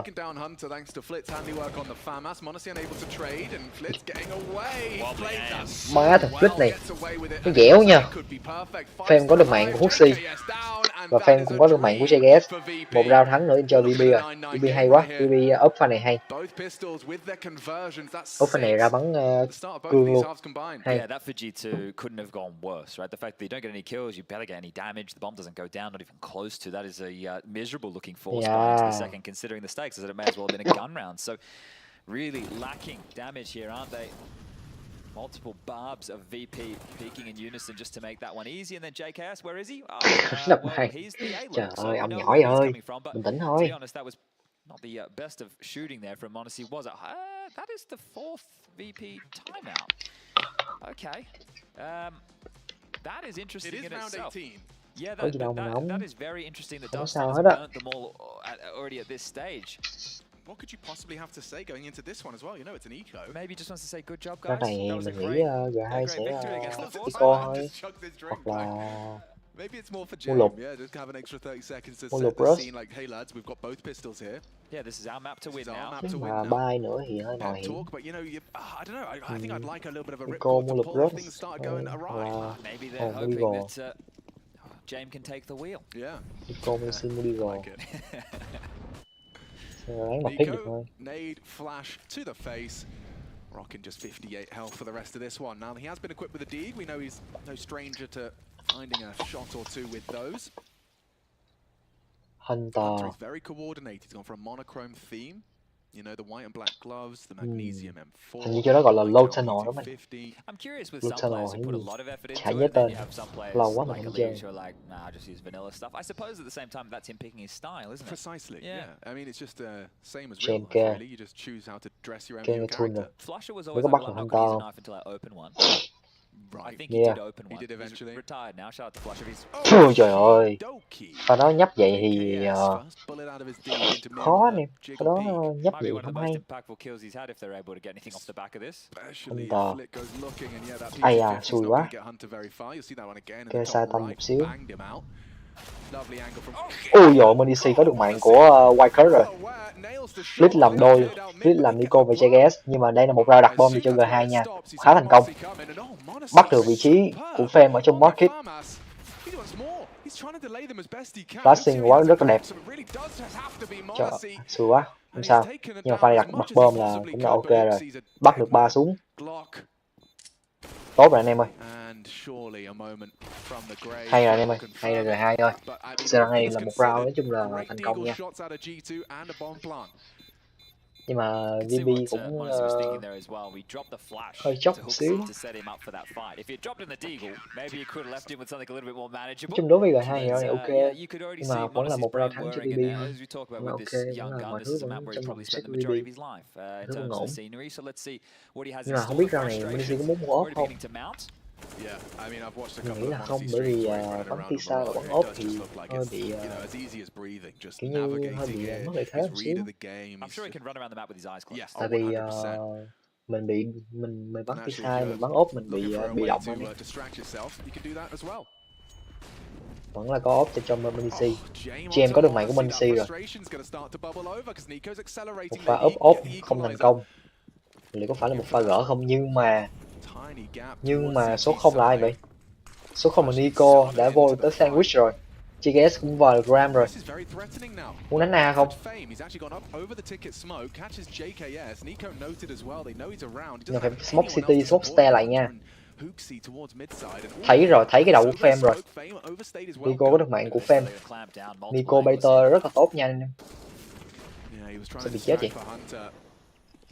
Má thằng Flit này, nó dẻo nha. Fan có được mạng của Huxi và fan cũng có được mạng của JGS. Một round thắng nữa cho VP rồi. VP hay quá, VP up pha này hay. Up pha này ra bắn cương luôn. Hay. Yeah, that for G2 couldn't have gone worse, right? The fact that you don't get any kills, you barely get any damage, the bomb doesn't go down, not even close to. That is a miserable looking force into the second, considering the stakes, as it may as well have been a gun round. So really lacking damage here, aren't they? Multiple barbs of VP peaking in unison just to make that one easy, and then JKS, where is he? Well, he's the A-list. Trời ơi, ông nhỏ ơi, bình tĩnh thôi. To be honest, that was not the best of shooting there from Monacy, was it? That is the 4th VP timeout. Okay. That is interesting in itself. Yeah, that is very interesting that Dust has burnt them all already at this stage. What could you possibly have to say going into this one as well? You know it's an eco. Maybe just wants to say good job, guys. Cái này mình nghĩ G2 sẽ eco thôi. Hoặc là maybe it's more for James. Yeah, just have an extra 30 seconds to set the scene like, hey lads, we've got both pistols here. Yeah, this is our map to win now. Nếu mà buy nữa thì hơi mạo hiểm. But you know, I don't know. I think I'd like a little bit of a rip to pull if things start going awry. Maybe they're hoping that James can take the wheel. Yeah. Eco mới xin đi rồi. Nico, nade, flash to the face. Rocking just 58 health for the rest of this one. Now he has been equipped with a deed. We know he's no stranger to finding a shot or two with those. Hunter. He's very coordinated. He's gone for a monochrome theme. You know, the white and black gloves, the magnesium M4. Hình như cho nó gọi là low tunnel đó mình. I'm curious with some players who put a lot of effort into nhớ it, then tên. you have some players Lâu quá mà like không Galils chơi. who are like, nah, just use vanilla stuff. I suppose at the same time that's him picking his style, isn't it? Precisely, yeah. I mean, it's just same as Trên real life, kia. really. You just choose how to dress your MU character. Flusher was Nếu always có like, bắt well, được I'm not gonna use a Hunter. knife until I open one. Right. I think he did open one. He did eventually. He's retired now. Shout out to Flusher. He's Trời ơi. Và nó nhấp vậy thì khó nè. Cái đó nhấp vậy không hay. Hunter. Ai à, xui quá. Kê sai tâm một xíu. Ui dồi, Menisi có được mạng của White rồi. Flit làm đôi, Flit làm Nico và JGS. Nhưng mà đây là một round đặt bom cho G2 nha. Khá thành công. Bắt được vị trí của Fem ở trong market. Flashing quá rất là đẹp. Trời, xui quá. Không sao. Nhưng mà pha này đặt bom là cũng là ok rồi. Bắt được 3 súng. Tốt rồi anh em ơi. Hay rồi anh em ơi, hay rồi hai ơi. Giờ này là một round nói chung là thành công nha. Nhưng mà VB cũng hơi chốc một xíu. Nói chung đối với G2 thì này ok, nhưng mà vẫn là một round thắng cho VB thôi. Vẫn là ok, vẫn là mọi thứ vẫn trong vòng set VB, thứ vẫn ổn. Nhưng mà không biết round này Minic có muốn mua ốp không? Mình nghĩ là không, bởi vì bắn Tisa và bắn ốp thì hơi bị kiểu như hơi bị mất lợi thế một xíu. Tại vì mình bắn Tisa, mình bắn ốp mình bị động anh em. Vẫn là có ốp cho Minic. GM có được mạng của Minic rồi. Một pha ốp không thành công. Liệu có phải là một pha gỡ không? Nhưng mà số 0 là ai vậy? Số 0 là Nico đã vô tới sandwich rồi. GKS cũng vào được Ram rồi. Muốn đánh A không? Nhưng phải smoke City, smoke Stair lại nha. Thấy rồi, thấy cái đầu của Fem rồi. Nico có được mạng của Fem. Nico baiter rất là tốt nha anh em. Sao bị chết vậy?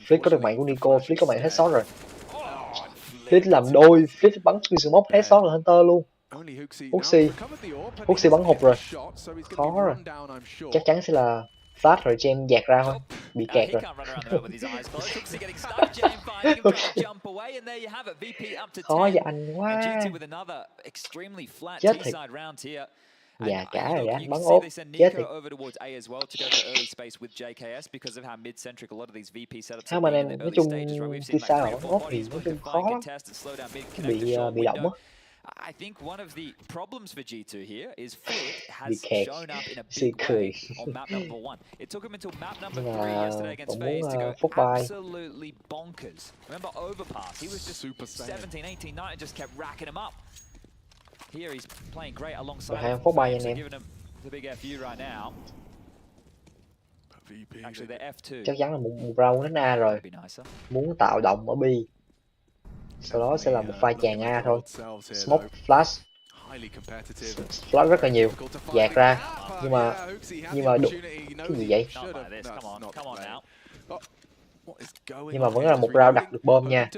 Flick có được mạng của Nico, Flick có mạng headshot rồi. Flick làm đôi, Flick bắn smoke headshot là Hunter luôn. Huxi bắn hụt rồi. Khó rồi. Chắc chắn sẽ là flash rồi Gem dạt ra thôi. Bị kẹt rồi. Khó cho anh quá. Chết thiệt. Dạ cả rồi đã, bắn ốp, chết thiệt. Sao mà em, nói chung Tisa mà bắn ốp thì nói chung khó lắm. Bị động á. I think one of the problems for G2 here is Flit has shown up in a big way on map number 1. It took him until map number 3 yesterday against FaZe to go absolutely bonkers. Remember Overpass, he was just super 17, 18, 19, just kept racking him up. Here he's playing great alongside him, so giving him the big FU right now. Actually they're F2. Chắc chắn là một round đánh A rồi. Muốn tạo động ở B. Sau đó sẽ là một pha chàng A thôi. Smoke, flash. Flash rất là nhiều. Dạt ra. Nhưng mà đụng. Cái gì vậy? Nhưng mà vẫn là một round đặt được bom nha.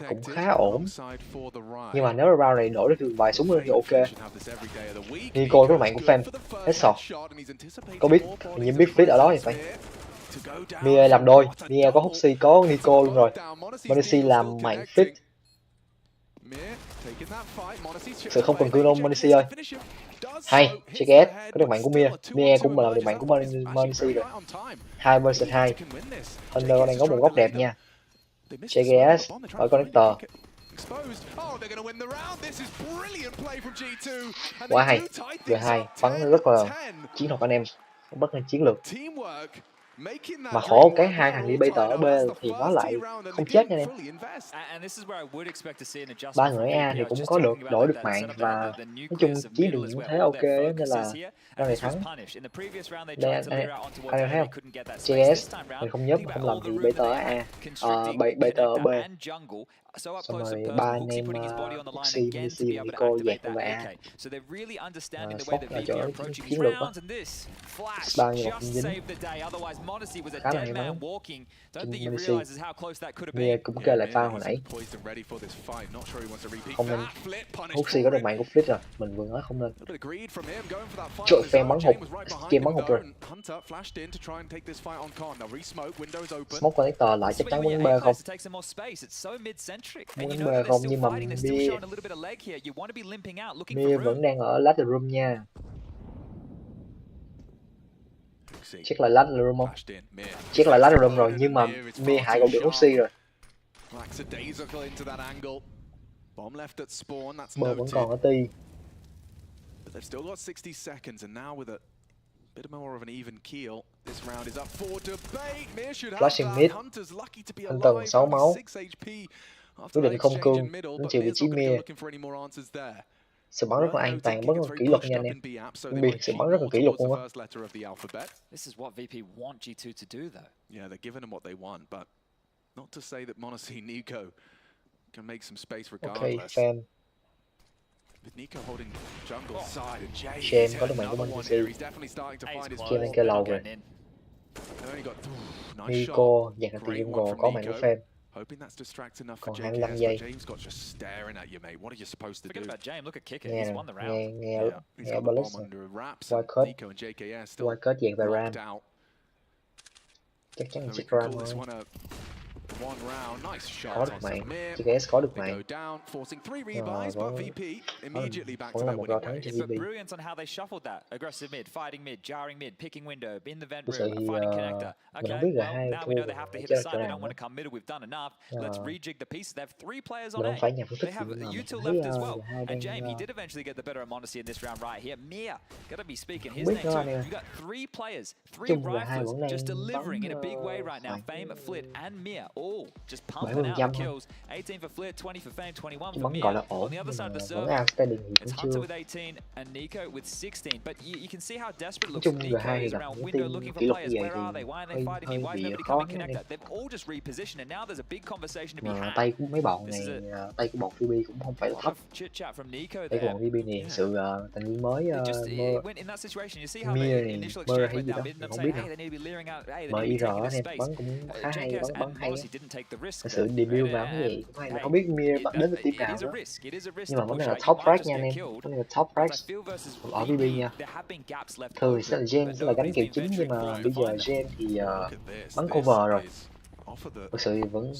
Cũng khá ổn. Nhưng mà nếu round này nổi được vài súng thì ok. Nico có mạng của Fem. Headshot. Có biết, nhưng biết Flit ở đó thì phải. Mie làm đôi, Mie có Huxi, có Nico luôn rồi. Monici làm mạng Flit. Sự không cần cương đâu Monici ơi. Hay, GKS có được mạng của Mie. Mie cũng làm được mạng của Monici rồi. 2 vs 2. Thunder đang có một góc đẹp nha. GKS ở connector. Quá hay. G2 bắn rất là chiến thuật anh em. Bất là chiến lược. Mà khổ cái hai thằng đi bay tờ ở B thì nó lại không chết nha em. Ba người A thì cũng có được đổi được mạng và nói chung chiến đường cũng thế ok nên là round này thắng. Đây anh thấy không? CS mình không nhớ không làm thì bay tờ A, bay tờ B. Xong rồi ba anh em Huxi, Minici, Nico dạt vào A. Smoke là chỗ chiến lược đó. Bao nhiêu một dính. Khá là may mắn. Minici. Mie cũng kêu lại pha hồi nãy. Không nên. Huxi có được mạng của Flit rồi. Mình vừa nói không nên. Trời, Fem bắn hụt. Game bắn hụt rồi. Smoke connector lại chắc chắn muốn B không? Muốn B không nhưng mà Mie vẫn đang ở ladder room nha. Chắc là ladder room không? Chắc là ladder room rồi nhưng mà Mie hại gọn được Huxi rồi. Bờ vẫn còn ở T. Flashing mid. Hunter còn 6 máu. Quyết định không cương, nó chịu vị trí Mie. Sự bắn rất là an toàn, bắn rất là kỷ luật nha anh em. Sự bắn rất là kỷ luật luôn á. This is what VP want G2 to do though. Yeah, they're giving them what they want, but not to say that Monacy Nico can make some space Ok, regardless. fan. With Nico holding jungle side and Jay, Shen he's có hit được mạng của another mình one thì here. He's definitely starting to find his Shen đang form. chơi lầu rồi. They've only got nice Nico shot. dạt là từ Great one jungle from có mạng của Nico. fan. Hoping that's distract enough for Còn JKS, 25 but giây. James got just staring at you, mate. What are you supposed to Forget do? about James. Look at Kicker. Nghe He's nè, won the round. nghe Yeah, he's nghe got the Blitz bomb nè. under wraps, Wild and card. Nico and JKS still Wild card dạt về ram. locked out. Chắc chắn là So we chết can ram call this thôi. one a one round. Nice shot Có được on mạng. Samir. GKS có được They mạng. go down, forcing 3 rebuys, but VP immediately back to vẫn là their một winning round thắng ways. cho But VP. brilliant on how they shuffled that. Aggressive mid, fighting mid, jarring mid, picking window, in the vent Thực room, sự thì finding connector. mình không Okay, biết là well, hai now we thua know they have to hit chơi the là side. They nào don't want nữa. to come middle. We've done enough. Let's rejig the pieces. They have 3 players on Mình A. không phải nhà phân tích They gì have nhưng mà mình U2 thấy left as well. cả hai And James, he đang did eventually get the better of Modesty in this round right here. Mia, gotta be speaking his biết name nữa too. anh em. You got 3 players, 3 Chung là hai riflers vẫn đang just delivering in a big way bắn right now. khoảng Fame, Flit, and Mia all just pumping out 70% the thôi. kills. 18 for Flit, 20 for Fame, 21 Cái for bắn Mia. gọi là On ổn the other nhưng side mà of the vẫn server, outstanding thì it's cũng Hunter chưa. with 18 and Nico with 16. But you can see how desperate it Nói looks. chung Nico G2 thì is gặp around những window team looking for kỷ luật players. như vậy Where are thì they? Why are they hơi fighting me? Why is bị nobody khó coming nha anh em. connector? They've all just repositioned and now there's a big conversation to be Mà had. tay của mấy bọn This này, is tay của bọn VB cũng không phải A là lot thấp. of chit chat from Nico Tay của there. bọn VB này thực sự thành viên mới It just mơ it went in that situation. You see how Mia the này, initial mơ exchange hay went gì down đó mid, and mình I'm không saying, biết hey, nữa. they need to be clearing out. Hey, they need to be MIR taking this này space. bắn cũng khá hay, JKS bắn and hay á. Modesty didn't take the risk. Thật sự there, debut right? mà cái gì cũng hay, mình Hey, không biết Mir đến từ team nào nữa. Nhưng mà vấn đề là top frag nha anh em, vấn đề là top frag ở VB nha. Thường thì sẽ là James sẽ là gánh kèo chính nhưng mà bây giờ James thì bắn cover rồi. Thực sự thì vẫn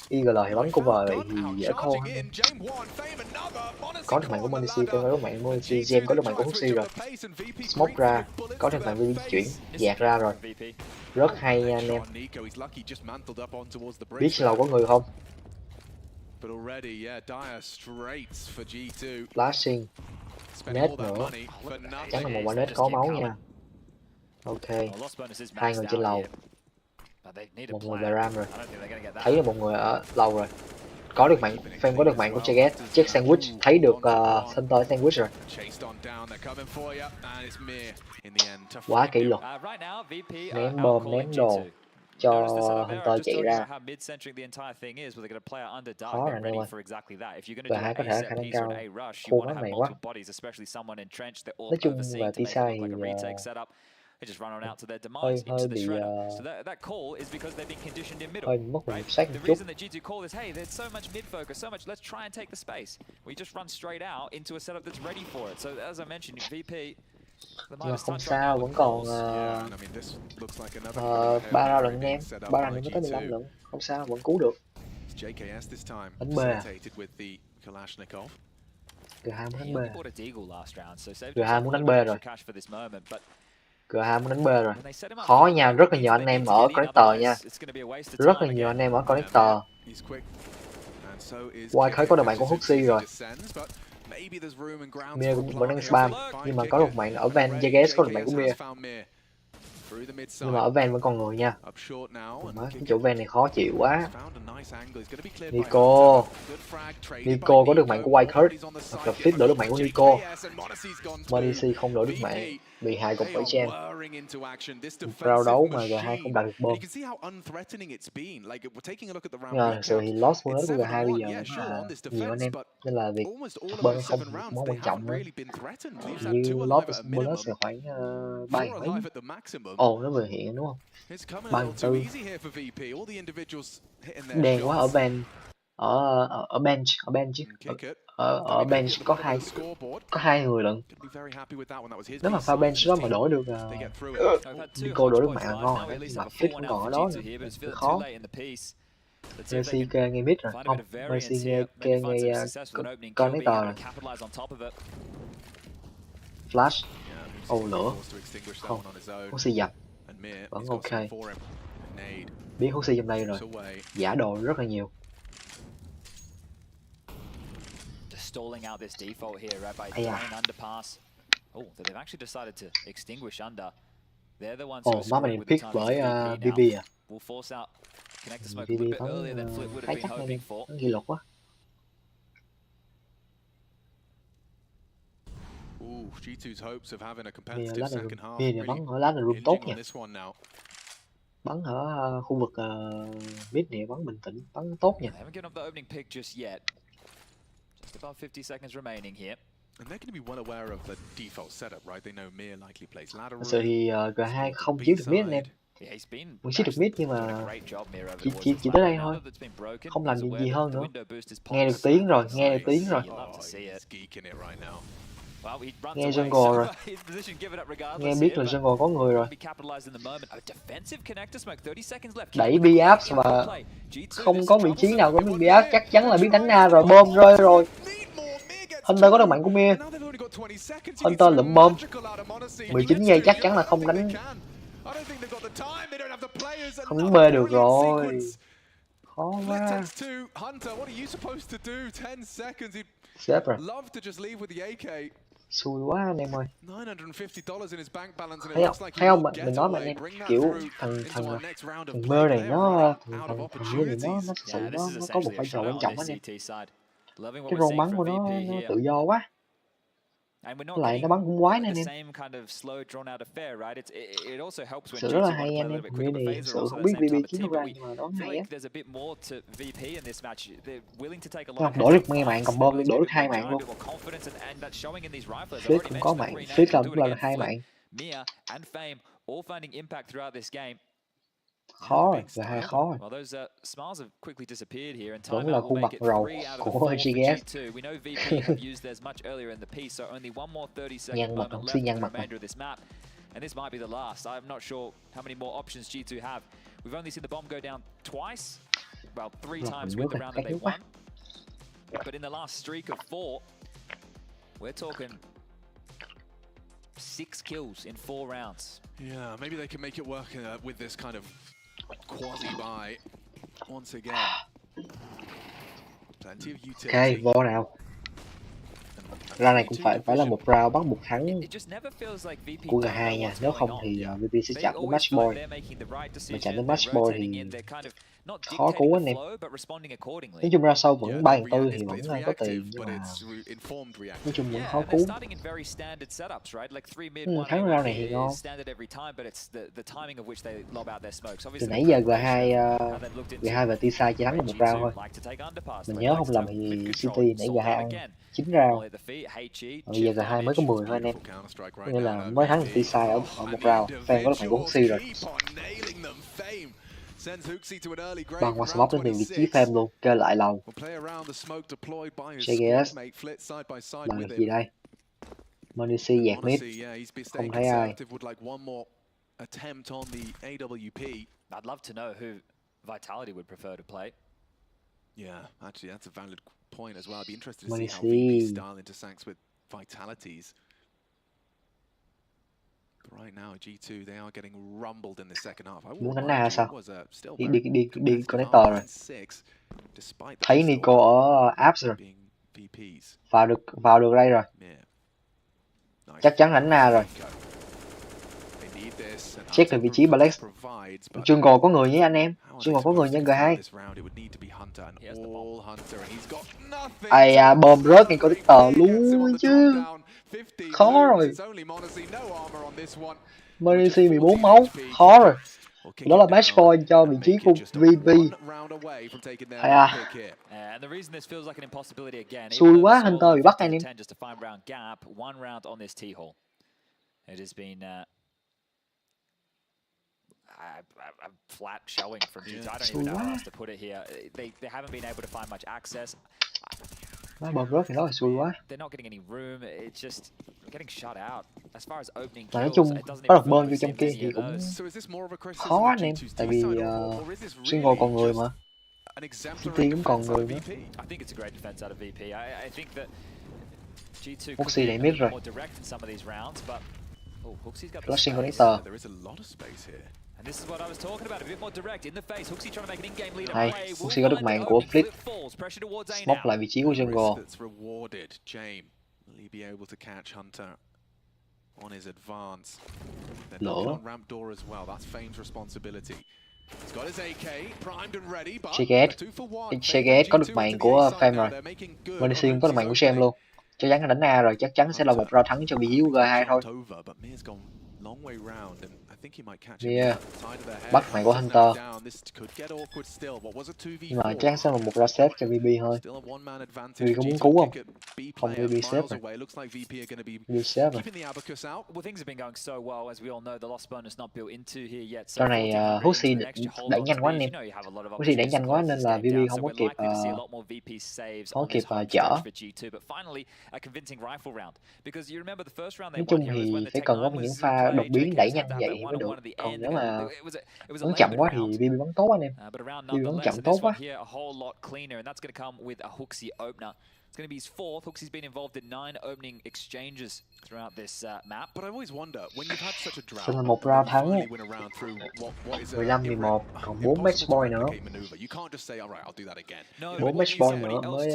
IGL thì bắn cover vậy thì dễ khô hơn. Có được mạng của Monesi, có được mạng Monesi, James có được mạng của Huxi rồi. Smoke ra, có được mạng VB chuyển, dạt ra rồi. Rất hay nha anh em. Biết lầu có người không? Flashing, net nữa. Chắc là một quả net có máu nha. Ok, 2 người trên lầu. Một người về ram rồi. Thấy là một người ở lầu rồi. Có được mạng, fan có được mạng của Cheget. Check sandwich, thấy được center sandwich rồi. Quá kỷ luật. Ném bom, ném đồ cho Hunter chạy ra. Khó rồi anh em ơi. G2 có thể khả năng cao thua ván này quá. Nói chung là T-side thì They just run on out to their hơi demise into the bị shredder. So that call is because they've been conditioned in middle. hơi mất một sát một The chút. reason that G2 call is, hey, there's so much mid focus, so much, let's try and take the space. We just run straight out into a setup that's ready for it. So as I mentioned, VP, Nhưng mà không sao, vẫn còn 3 round lần anh em, 3 round nữa tới 15 lần, không sao, vẫn cứu được. Đánh B à? G2 muốn đánh B. G2 muốn đánh B rồi. G2 muốn đánh B rồi. Khó nha, rất là nhiều anh em ở connector nha. Rất là nhiều anh em ở connector. Wild khởi có được mạng của Huxi rồi. Mia cũng vẫn đang spam, nhưng mà có được mạng ở van, JKS có được mạng của Mia. Nhưng mà ở van vẫn còn người nha. Má, cái chỗ van này khó chịu quá. Nico có được mạng của Whitehurt, hoặc là Fit đỡ được mạng của Nico. Monesi không đỡ được mạng, bị hại cùng với Chen. Rao đấu mà G2 không đạt được bom. Nhưng mà thực sự thì lost bonus của G2 bây giờ nhiều anh em, nên là việc bom không quá quan trọng nữa. Như lost bonus là khoảng 3 mấy. Ồ, nó vừa hiện đúng không? 34. Đèn quá ở bench, ở bench ở bench có hai người lận. Nếu mà pha bench đó mà đổi được Nico đổi được mạng là ngon rồi, nhưng mà Fit cũng còn ở đó nữa, khó. Mercy kê ngay mid rồi, không, Mercy kê ngay connector rồi. Flash, lửa, không, Huxi dập, vẫn ok. Biết Huxi trong đây rồi, giả đồ rất là nhiều. Stalling out this default here, right, by throwing underpass. Oh, they've actually decided to extinguish under. They're the ones who are Má mình with the pick time bởi VP VB now. à? We'll force out connect the smoke a little bit earlier than Flip would have been hoping for. Ghi luật quá. G2's hopes of having a competitive second half Mia này bắn ở lá này room tốt nha. Bắn ở khu vực mid này bắn bình tĩnh, bắn tốt nha. And they're going to be well aware of the default setup, right? They know Mir likely plays lateral. Thật sự thì G2 không chiếm được mid anh em. Muốn chiếm được mid nhưng mà chỉ tới đây thôi. Không làm gì hơn nữa. Nghe được tiếng rồi, nghe được tiếng rồi. Nghe jungle rồi. Nghe biết là jungle có người rồi. Đẩy B-Apps mà không có vị trí nào có B-Apps chắc chắn là biết đánh A rồi, bom rơi rồi. Hunter có được mạnh của Mir. Hunter lụm bom 19 giây chắc chắn là không đánh B được rồi. Khó quá. Xếp rồi. Xui quá anh em ơi. Thấy không mình nói mà anh em kiểu thằng mơ này nó thằng mơ này nó thực sự nó có một vai trò quan trọng anh em. Cái rôn bắn của nó tự do quá. Lại nó bắn cũng quái nè anh em. Sự rất là hay anh em. Người này sự không biết VP chiến đâu ra nhưng mà nó hay á. Không, đổi được nghe mạng còn bom đổi được 2 mạng luôn. Flick cũng có mạng, Flick cũng là 2 mạng. Khó rồi, là hai khó rồi. Vẫn là khuôn mặt rầu của CSGO. Nhăn mặt không, suy nhăn mặt này. And this might be the last. I'm not sure how many more options G2 have. We've only seen the bomb go down twice. Well, 3 times with the round that they won. But in the last streak of 4, we're talking 6 kills in 4 rounds. Yeah, maybe they can make it work with this kind of quasi-buy once again. Plenty of utility. Ok, vô nào. Round này cũng phải là một round bắt buộc thắng của G2 nha, nếu không thì VP sẽ chạm đến match point. Mà chạm đến match point thì khó cứu anh em. Nói chung ra sau vẫn 3.400 thì vẫn có tiền nhưng mà nói chung vẫn khó cứu. Thắng round này thì ngon. Từ nãy giờ G2 và T-Side chỉ thắng được một round thôi. Mình nhớ không lầm thì City nãy G2 ăn 9 round. Bây giờ G2 mới có 10 thôi anh em. Nghĩa là mới thắng được T-Side ở một round. Fan có được mạnh của Huxi rồi. Băng qua smoke đến vị trí Fame luôn, kêu lại lầu. CSGO làm được gì đây? Monisi dạt mid, không thấy ai. I'd love to know who Vitality would prefer to play. Yeah, actually that's a valid point as well. I'd be interested to see how VP style intersects with Vitality's. But right now, G2 they are getting rumbled in the second half. Muốn đánh A sao? Đi connector rồi. Thấy Nico ở apps rồi. Vào được đây rồi. Chắc chắn đánh A rồi. Check được vị trí Black. Jungle có người nhé anh em. Jungle có người nha G2. Ai à, bom rớt ngay connector luôn chứ. Khó rồi. Monisi 14 máu. Khó rồi. Đó là match point cho vị trí của VP. Hay à. Xui quá, Hunter bị bắt anh em. A flat showing from G2. I don't even know how else to put it here. They haven't been able to find much access. Bom rớt thì đó là xui quá. They're not getting any room. It's just getting shut out. As far as opening nói kills, chung có được bom vô trong kia thì cũng khó anh em, tại vì single còn người mà. City cũng còn người nữa. Huxi đẩy mid rồi. Flashing connector. Hay, Huxi có được mạng của Flip. Smoke lại vị trí của jungle. Lửa. CSGO có được mạng của Fame rồi. Monisi cũng có được mạng của Sham luôn. Chắc chắn là đánh A rồi, chắc chắn sẽ là một round thắng cho vị trí của G2 thôi. Yeah. Bắt mày của Hunter. Nhưng mà chắc sẽ là một ra save cho VB thôi. VB có muốn cứu không? Không, VB save rồi. VB save rồi. Sau này Huxi đẩy nhanh quá anh em. Huxi đẩy nhanh quá nên là VB không có kịp chở. Nói chung thì phải cần có những pha đột biến đẩy nhanh vậy thì mới được. Còn nếu mà bắn chậm quá thì VB bắn tốt anh em. VB bắn chậm tốt quá. It's going to be his fourth. Huxey's been involved in 9 opening exchanges throughout this map. But I always wonder when you've had such a drought. Xong rồi một round thắng 15-11, còn 4 match point nữa. 4 match point nữa mới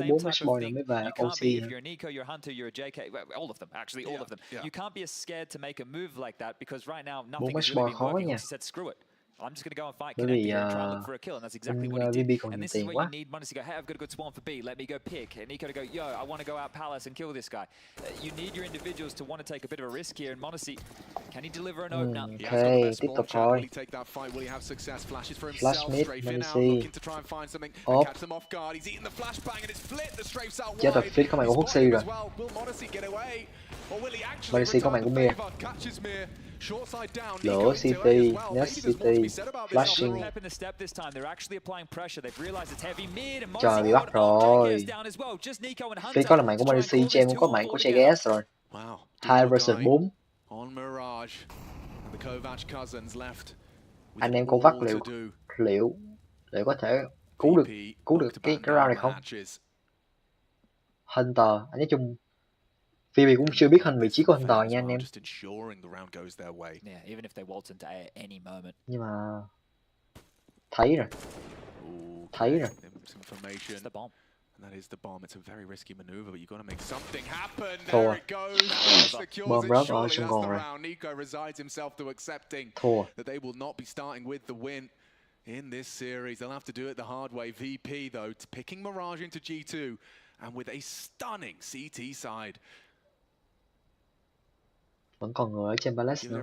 4 match point nữa mới về OC. If you're a Nico, you're a Hunter, you're a JK, all of them, actually all of them. You can't be scared to make a move like that because right now nothing is really been working. Huxey said screw it. I'm just going to go and fight connected and try and look for a kill, and that's exactly what he did. And this is where you need Money to go, hey, I've got a good spawn for B, let me go pick. And Nico to go, yo, I want to go out Palace and kill this guy. You need your individuals to want to take a bit of a risk here, and Money, can he deliver an opener? Okay, tiếp tục thôi. Flash mid, Money. Off. Chết rồi, Fit có màn của Huxi rồi. Money có màn của Mir. Lỗ City, Nest City, Flashing. Trời, bị bắt rồi. Phi có là mạng của Manici, Jem cũng có mạng của CSGO rồi. 2 vs 4. Anh em con vắt liệu có thể cứu được cái round này không? Hunter, anh nói chung VB cũng chưa biết vị trí của Hunter nha anh em. Nhưng mà thấy rồi. Thua. Bom rớt rồi, xong còn rồi. Thua. In this series, they'll have to do it the hard way. VP though, picking Mirage into G2 and with a stunning CT side. Vẫn còn người ở trên Palace nữa.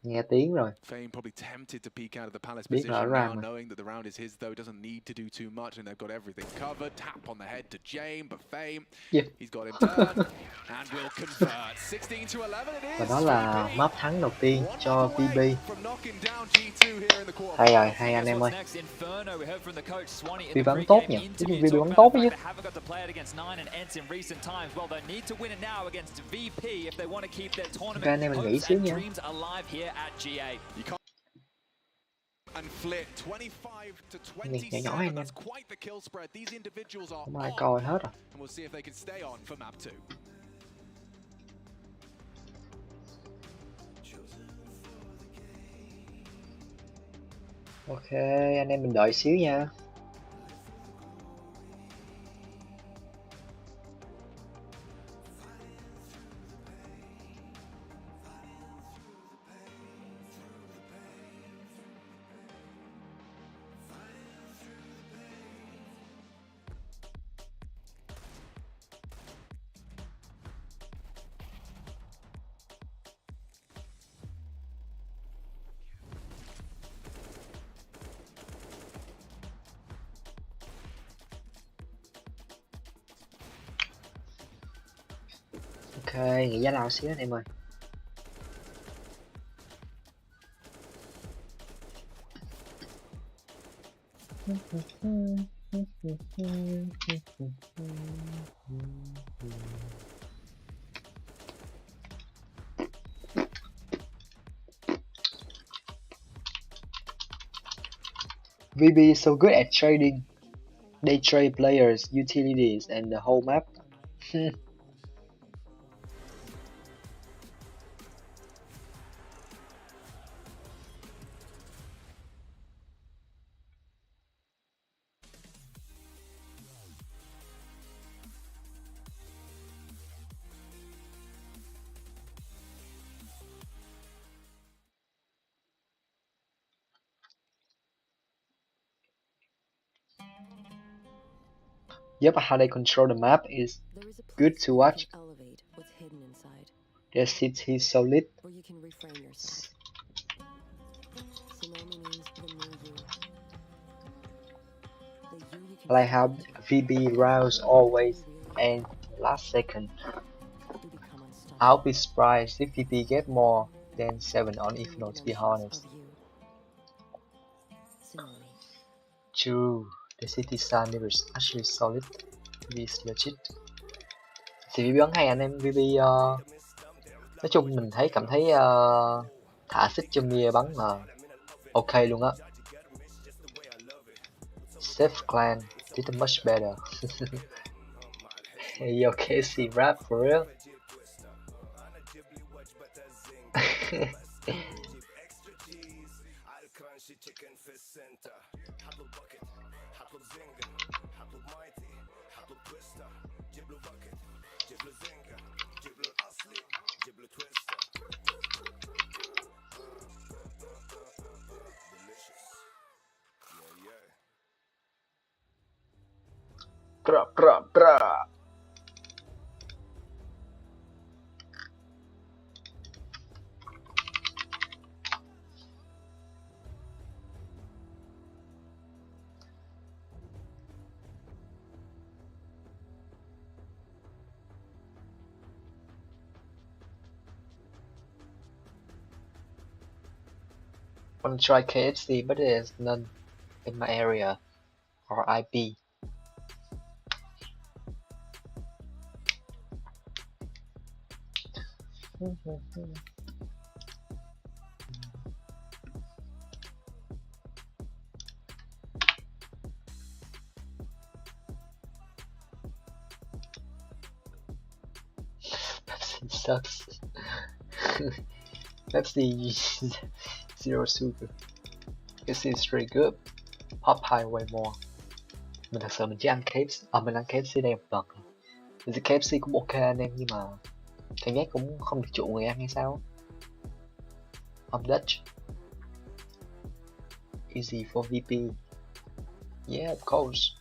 Nghe tiếng rồi. Biết là ở round rồi. Yeah. Và đó là map thắng đầu tiên cho VB. Hay rồi, hay anh em ơi. VB bắn tốt nhỉ? VB bắn tốt chứ. Ok anh em mình nghỉ xíu nha. Nhỏ nhỏ anh em. Không ai coi hết rồi. Ok, anh em mình đợi xíu nha. Ok, nghỉ giá lao xíu anh em ơi. VB is so good at trading. They trade players, utilities, and the whole map. Yep, how they control the map is good to watch. Their city is solid. Like how VB rounds always end last second. I'll be surprised if VB get more than 7 on Infinite, to be honest. True, the city sun is actually solid. VB is legit. Thì VB bắn hay anh em, VB nói chung mình cảm thấy thả xích cho Mia bắn mà ok luôn á. Safe clan did much better. Hey, yo, Casey rap for real? Bra. Wanna try KFC, but there's none in my area or IP. Pepsi sucks. Pepsi zero sugar. This is very good. Popeye way more. Mình thật sự mình chỉ ăn KFC. Mình ăn KFC đây một lần. Thì KFC cũng ok anh em, nhưng mà cảm giác cũng không được chuộng người ăn hay sao. I'm Dutch. Easy for VP. Yeah, of course.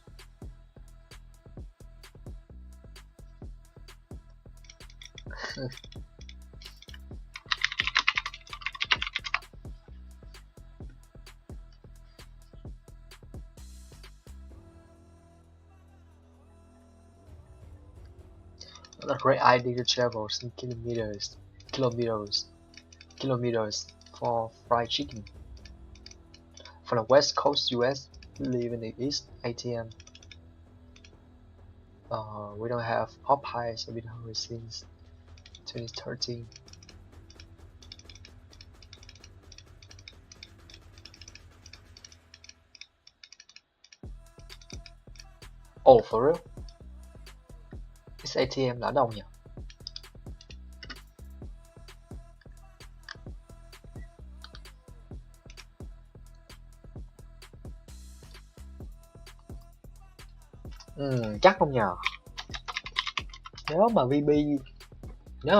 A great idea to travel some kilometers for fried chicken. From the west coast US, we live in the east ATM. We don't have Popeyes in Hungary since 2013. Oh, for real? This ATM là ở đâu nhỉ? Chắc không nhờ. Nếu mà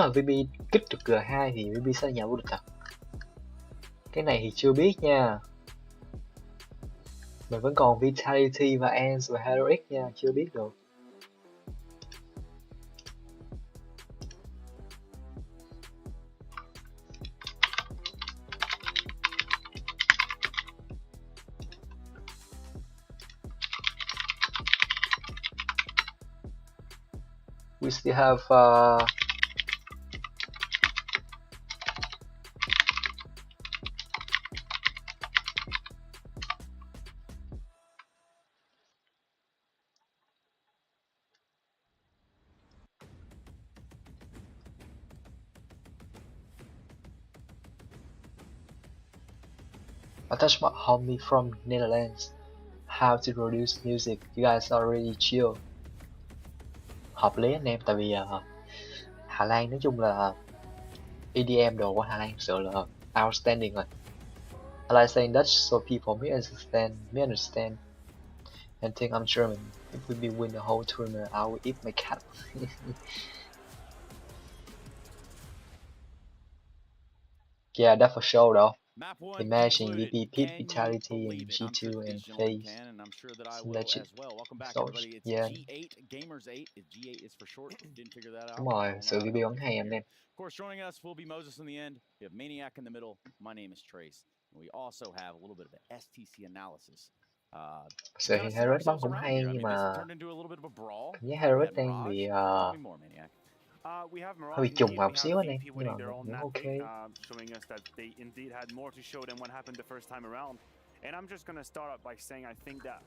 VB kích được G2 thì VB sẽ nhà vô địch à? Cái này thì chưa biết nha. Mình vẫn còn Vitality và ENG và Heroic nha, chưa biết được. We still have attach my homie from Netherlands. How to produce music. You guys are really chill. Hợp lý anh em, tại vì Hà Lan nói chung là EDM đồ của Hà Lan thực sự là outstanding rồi. I like saying Dutch so people may understand and think I'm German. If we win the whole tournament, I will eat my cat. Yeah, that's for sure though. Imagine VP Pit, Vitality, and G2 and FaZe. Legit. So, yeah. Đúng rồi, sự VP bắn hay anh em. Of course, joining us will be Moses in the end. We have Maniac in the middle. My name is Trace. And we also have a little bit of an STC analysis Sự hiện Harris bắn cũng hay nhưng mà cảm giác Harris đang bị hơi bị trùng hợp xíu anh em, nhưng mà vẫn ok. And I'm just going to start up by saying I think that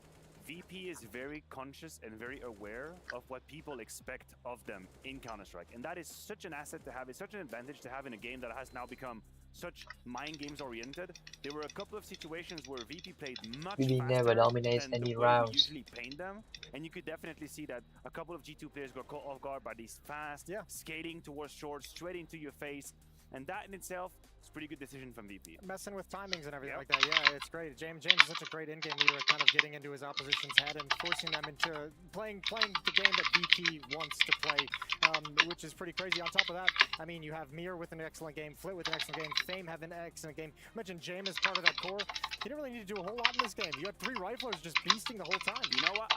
VP is very conscious and very aware of what people expect of them in Counter-Strike. And that is such an asset to have. It's such an advantage to have in a game that has now become such mind games oriented. There were a couple of situations where VP played much VP never faster dominates than any the way rounds. we usually paint them. And you could definitely see that a couple of G2 players got caught off guard by these fast, skating towards short, straight into your face. And that in itself is a pretty good decision from VP. Messing with timings and everything like that, yeah, it's great. James is such a great in-game leader at kind of getting into his opposition's head and forcing them into playing the game that VP wants to play, which is pretty crazy. On top of that, I mean, you have Mir with an excellent game, Flit with an excellent game, Fame have an excellent game. Imagine James as part of that core. He didn't really need to do a whole lot in this game. You had 3 riflers just beasting the whole time. You know what?